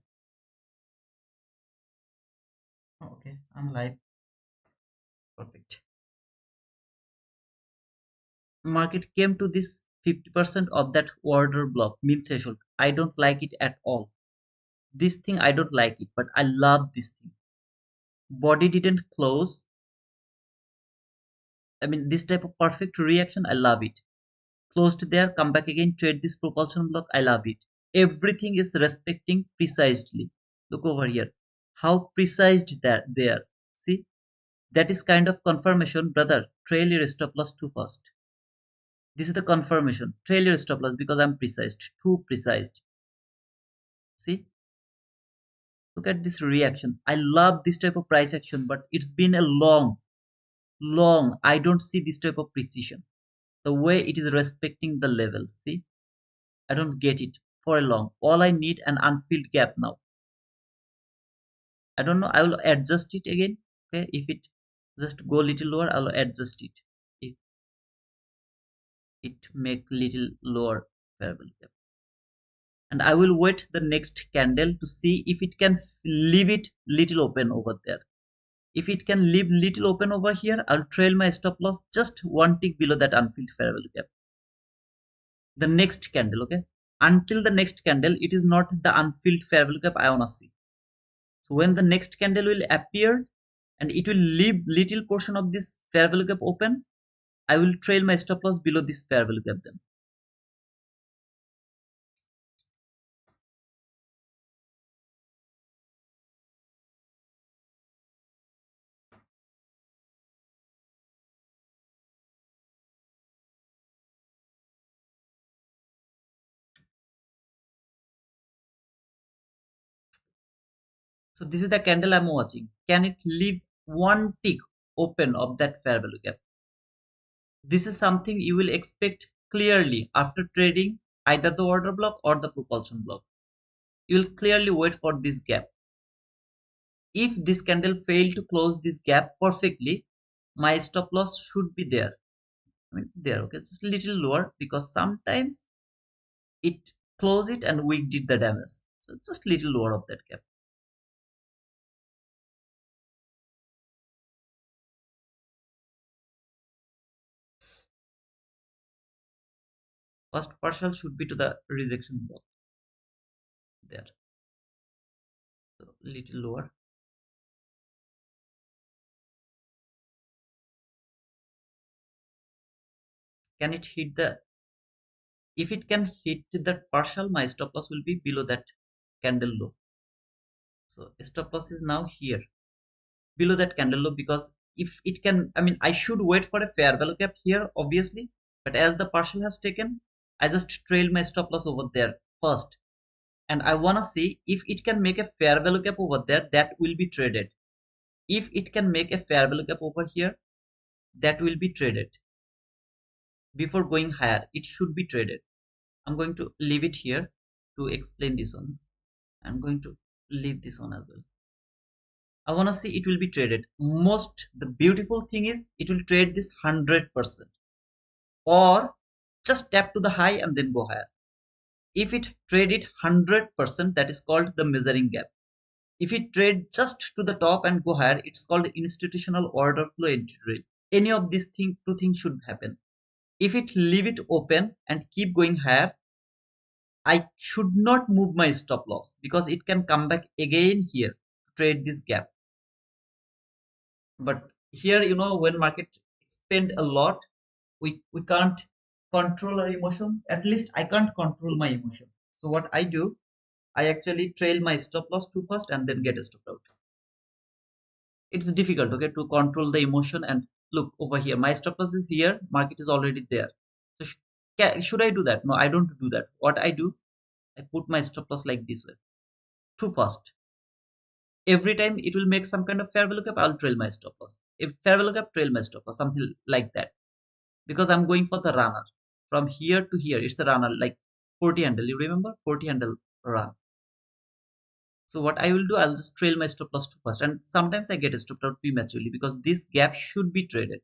Oh, okay, I'm live. Perfect. Market came to this 50% of that order block mean threshold. I don't like it at all. This thing I don't like it, but I love this thing. Body didn't close. I mean, this type of perfect reaction, I love it. Closed there, come back again, trade this propulsion block, I love it. Everything is respecting precisely. Look over here. How precise that there. See, that is kind of confirmation, brother. Trail your stop loss too fast. This is the confirmation. Trail your stop loss because I'm precise, too precise. See, look at this reaction. I love this type of price action, but it's been a long. I don't see this type of precision. The way it is respecting the level. See, I don't get it for a long. All I need an unfilled gap now. I don't know. I will adjust it again. Okay, if it just go little lower, I will adjust it. If it make little lower variable gap, and I will wait the next candle to see if it can leave it little open over there. If it can leave little open over here, I'll trail my stop loss just one tick below that unfilled variable gap. The next candle, okay? Until the next candle, it is not the unfilled variable gap I wanna see. So when the next candle will appear and it will leave little portion of this fair value gap open, I will trail my stop loss below this fair value gap then. So this is the candle I'm watching. Can it leave one tick open of that fair value gap? This is something you will expect clearly after trading either the order block or the propulsion block. You will clearly wait for this gap. If this candle failed to close this gap perfectly, my stop loss should be there. I mean, there, okay, just a little lower because sometimes it closed it and we did the damage. So just little lower of that gap. First partial should be to the rejection block there. So little lower. Can it hit the? If it can hit that partial, my stop loss will be below that candle low. So stop loss is now here below that candle low because if it can, I mean, I should wait for a fair value gap here, obviously. But as the partial has taken, I just trail my stop loss over there first. And I want to see if it can make a fair value gap over there, that will be traded. If it can make a fair value gap over here, that will be traded. Before going higher, it should be traded. I'm going to leave it here to explain this one. I'm going to leave this one as well. I want to see it will be traded. The beautiful thing is it will trade this 100% or just tap to the high and then go higher. If it trade it 100%, that is called the measuring gap. If it trade just to the top and go higher, it's called institutional order flow entry. Any of these two things should happen. If it leave it open and keep going higher, I should not move my stop loss because it can come back again here to trade this gap. But here, when market expand a lot, we can't control our emotion. At least I can't control my emotion. So what I do, I actually trail my stop loss too fast and then get a stop out. It's difficult, okay, to control the emotion. And look over here, my stop loss is here, market is already there. So should I do that? No, I don't do that. What I do, I put my stop loss like this way, too fast. Every time it will make some kind of fair value gap, I'll trail my stop loss. If fair value gap, trail my stop loss, something like that. Because I'm going for the runner. From here to here, it's a runner like 40 handle. You remember 40 handle run. So what I will do, I'll just trail my stop loss to first, and sometimes I get stopped out prematurely because this gap should be traded.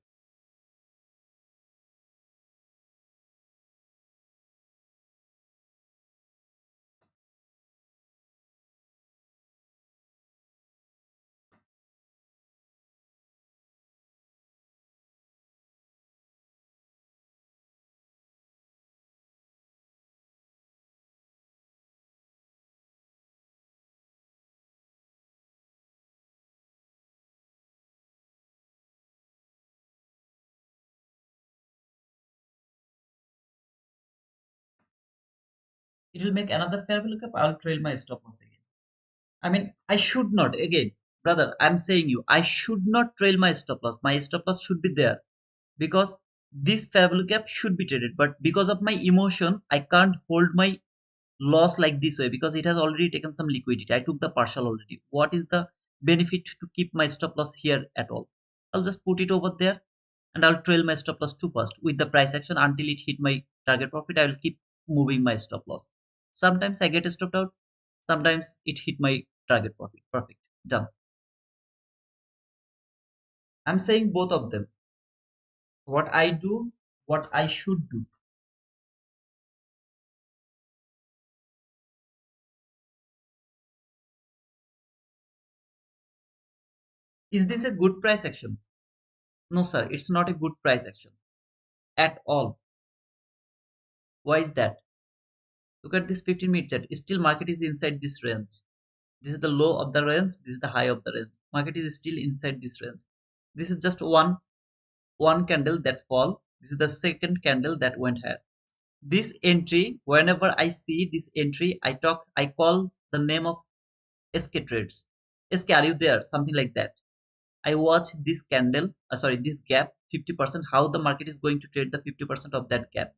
It will make another fair value gap. I'll trail my stop loss again. I mean, I should not. Again, brother, I'm saying you, I should not trail my stop loss. My stop loss should be there because this fair value gap should be traded. But because of my emotion, I can't hold my loss like this way because it has already taken some liquidity. I took the partial already. What is the benefit to keep my stop loss here at all? I'll just put it over there and I'll trail my stop loss to first with the price action until it hit my target profit. I will keep moving my stop loss. Sometimes I get stopped out, sometimes it hit my target profit. Perfect. Done. I'm saying both of them. What I do, what I should do. Is this a good price action? No, sir, it's not a good price action at all. Why is that? Look at this 15-minute chart. Still, market is inside this range. This is the low of the range. This is the high of the range. Market is still inside this range. This is just one candle that fall. This is the second candle that went higher. This entry, whenever I see this entry, I call the name of SK trades. SK, are you there? Something like that. I watch this candle, sorry, this gap 50%, how the market is going to trade the 50% of that gap.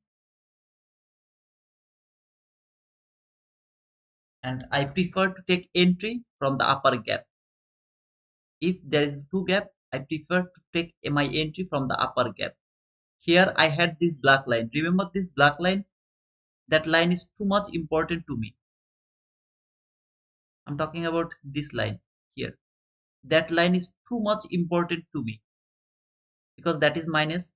And I prefer to take entry from the upper gap. If there is two gap, I prefer to take my entry from the upper gap. Here I had this black line. Remember this black line? That line is too much important to me. I'm talking about this line here. That line is too much important to me because that is minus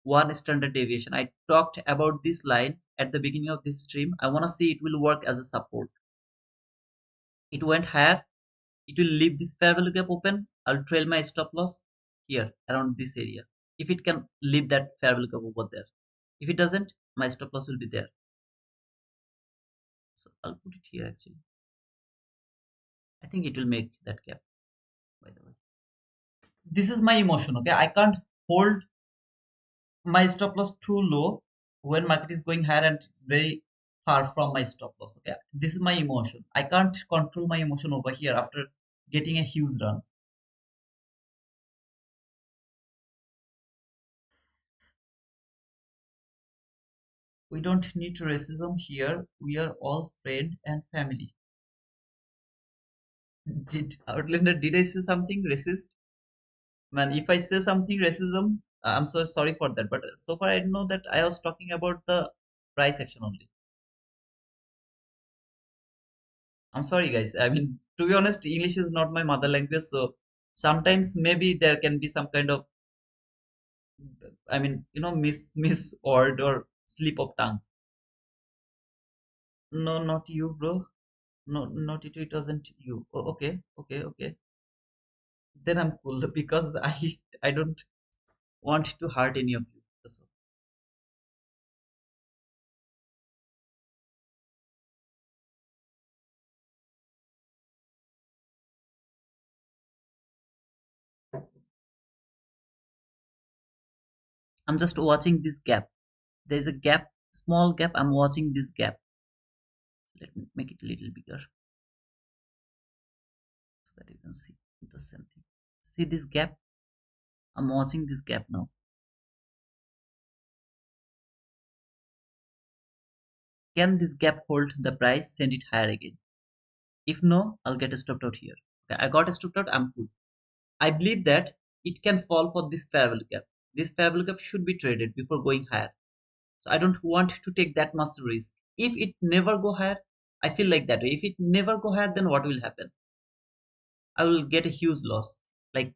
one standard deviation. I talked about this line at the beginning of this stream. I want to see it will work as a support. It went higher. It will leave this fair value gap open. I'll trail my stop loss here around this area. If it can leave that fair value gap over there. If it doesn't, my stop loss will be there. So I'll put it here actually. I think it will make that gap, by the way. This is my emotion, okay? I can't hold my stop loss too low when market is going higher and it's very far from my stop loss, okay? This is my emotion. I can't control my emotion over here after getting a huge run. We don't need racism here. We are all friend and family. Did Outlander, did I say something racist? Man, if I say something racism, I'm so sorry for that. But so far, I know that I was talking about the price action only. I'm sorry, guys. I mean, to be honest, English is not my mother language, so sometimes maybe there can be some kind of, I mean, miss word or slip of tongue. No, not you, bro. No, not it. It wasn't you. Oh, okay, okay, okay. Then I'm cool because I don't want to hurt any of you. So I'm just watching this gap. There's a gap, small gap. I'm watching this gap. Let me make it a little bigger so that you can see the same thing. See this gap? I'm watching this gap now. Can this gap hold the price, send it higher again? If no, I'll get stopped out here. Okay, I got stopped out, I'm good. I believe that it can fall for this fair value gap. This fair value gap should be traded before going higher. So I don't want to take that much risk. If it never go higher, I feel like that way. If it never go higher, then what will happen? I will get a huge loss. Like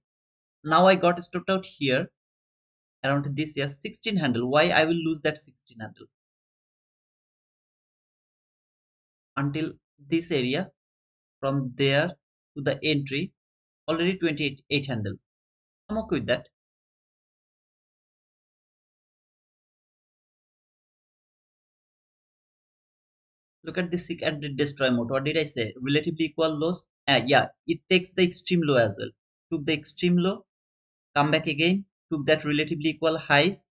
now I got stopped out here around this year 16 handle. Why I will lose that 16 handle until this area, from there to the entry already 28 handle. I'm okay with that. Look at the seek and the destroy mode. What did I say? Relatively equal lows. Yeah, it takes the extreme low as well. Took the extreme low, come back again, took that relatively equal highs,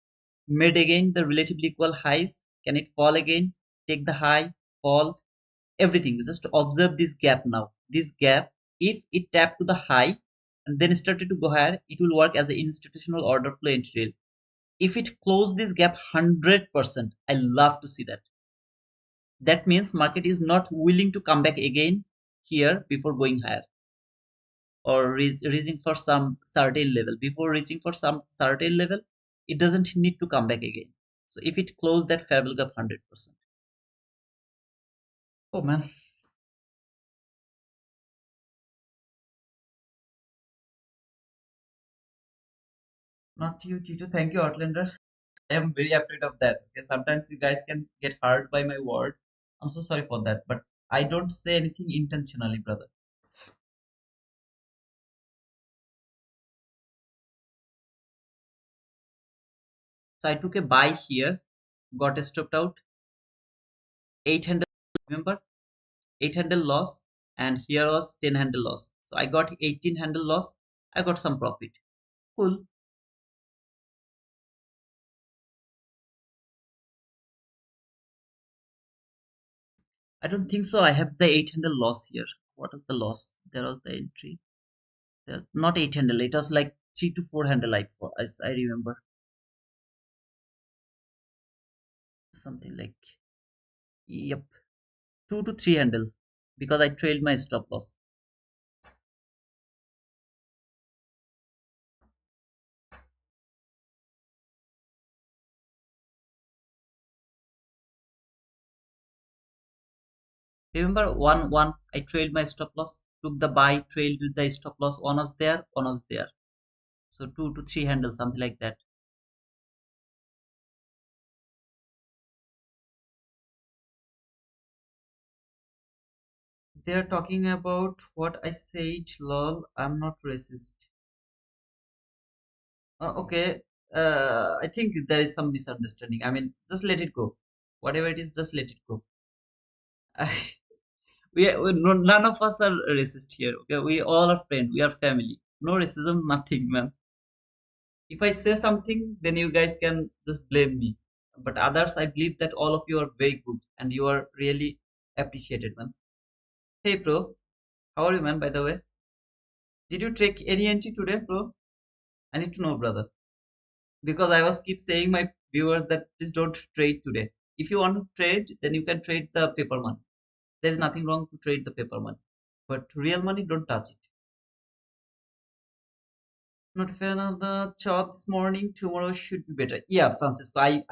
made again the relatively equal highs. Can it fall again? Take the high, fall, everything. Just observe this gap now. This gap, if it tapped to the high and then started to go higher, it will work as an institutional order flow entry trail. If it close this gap 100%, I love to see that. That means market is not willing to come back again here before going higher, or reaching for some certain level. Before reaching for some certain level, it doesn't need to come back again. So if it close that fair value gap 100%. Oh man, not you, Tito. Thank you, Outlander. I am very afraid of that. Okay, sometimes you guys can get hurt by my word. I'm so sorry for that, but I don't say anything intentionally, brother. So I took a buy here, got stopped out, 800. Remember, 800 loss, and here was 10 handle loss. So I got 18 handle loss. I got some profit. Cool. I don't think so. I have the 800 loss here. What is the loss? There was the entry. Not 800. It was like 3 to 4 handle. Like for as I remember, something like, yep, 2 to 3 handle, because I trailed my stop loss. Remember, one I trailed my stop loss. Took the buy, trailed with the stop loss. One was there, one was there. So 2 to 3 handle, something like that. They're talking about what I said. Lol, I'm not racist. Okay. I think there is some misunderstanding. I mean, just let it go. Whatever it is, just let it go. None of us are racist here. Okay, we all are friends. We are family. No racism, nothing, man. If I say something, then you guys can just blame me. But others, I believe that all of you are very good and you are really appreciated, man. Hey, bro. How are you, man? By the way, did you take any entry today, bro? I need to know, brother. Because I was keep saying my viewers that please don't trade today. If you want to trade, then you can trade the paper money. There's nothing wrong to trade the paper money, but real money, don't touch it. Not a fan of the chop this morning. Tomorrow should be better. Yeah, Francisco.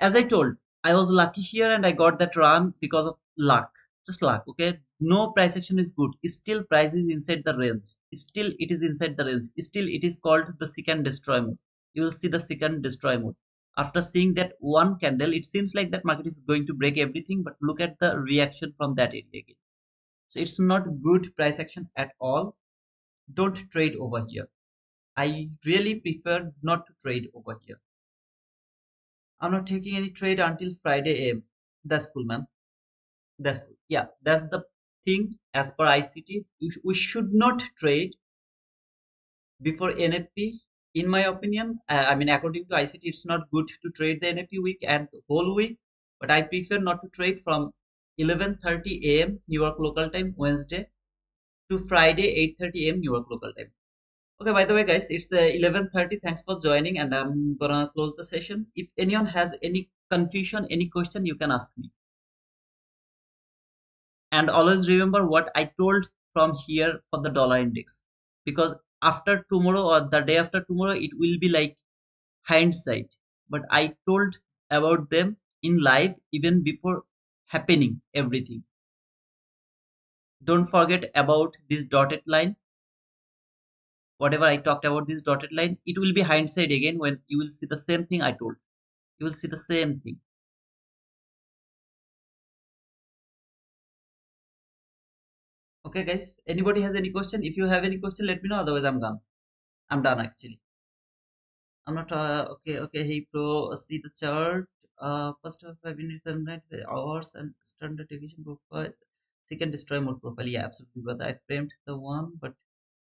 As I told, I was lucky here and I got that run because of luck. Just luck. Okay. No price action is good. Still, price is inside the range. Still, it is inside the range. Still, it is called the second destroy mode. You will see the second destroy mode. After seeing that one candle, it seems like that market is going to break everything. But look at the reaction from that area again. So it's not good price action at all. Don't trade over here. I really prefer not to trade over here. I'm not taking any trade until Friday AM. That's cool, man. That's cool. Yeah, that's the thing. As per ICT, we should not trade before NFP. In my opinion, I mean, according to ICT, it's not good to trade the NFP week and the whole week. But I prefer not to trade from 11:30 a.m. New York local time Wednesday to Friday 8:30 a.m. New York local time. Okay, by the way, guys, it's the 11:30. Thanks for joining, and I'm gonna close the session. If anyone has any confusion, any question, you can ask me. And always remember what I told from here for the dollar index, because after tomorrow or the day after tomorrow, it will be like hindsight. But I told about them in live even before happening everything. Don't forget about this dotted line. Whatever I talked about this dotted line, it will be hindsight again when you will see the same thing I told. You will see the same thing. Okay, guys. Anybody has any question? If you have any question, let me know. Otherwise, I'm gone. I'm done actually. I'm not okay. Okay, hey pro, see the chart. First of 5 minutes and hours and standard deviation profile. Second destroy mode profile. Yeah, absolutely. But I framed the one, but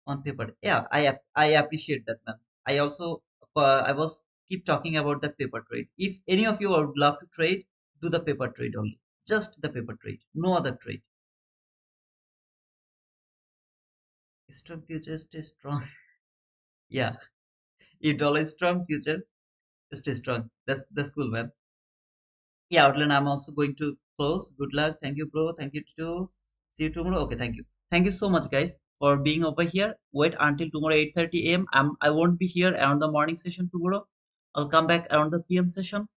on paper. Yeah, I appreciate that, man. I also I was keep talking about the paper trade. If any of you would love to trade, do the paper trade only. Just the paper trade, no other trade. Strong future, stay strong. Yeah, if dollar is strong, future stay strong. That's cool, man. Yeah, Outland, I'm also going to close. Good luck. Thank you, bro. Thank you too. See you tomorrow. Okay, thank you. Thank you so much, guys, for being over here. Wait until tomorrow 8:30 a.m. I won't be here around the morning session tomorrow. I'll come back around the PM session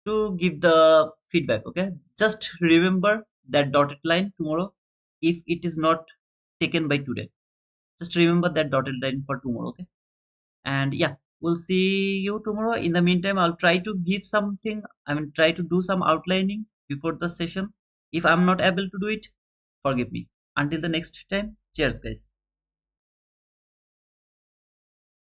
to give the feedback. Okay, just remember that dotted line tomorrow. If it is not taken by today, just remember that dotted line for tomorrow. Okay, and yeah, we'll see you tomorrow. In the meantime, I'll try to give something. I mean, try to do some outlining before the session. If I'm not able to do it, forgive me. Until the next time, cheers, guys.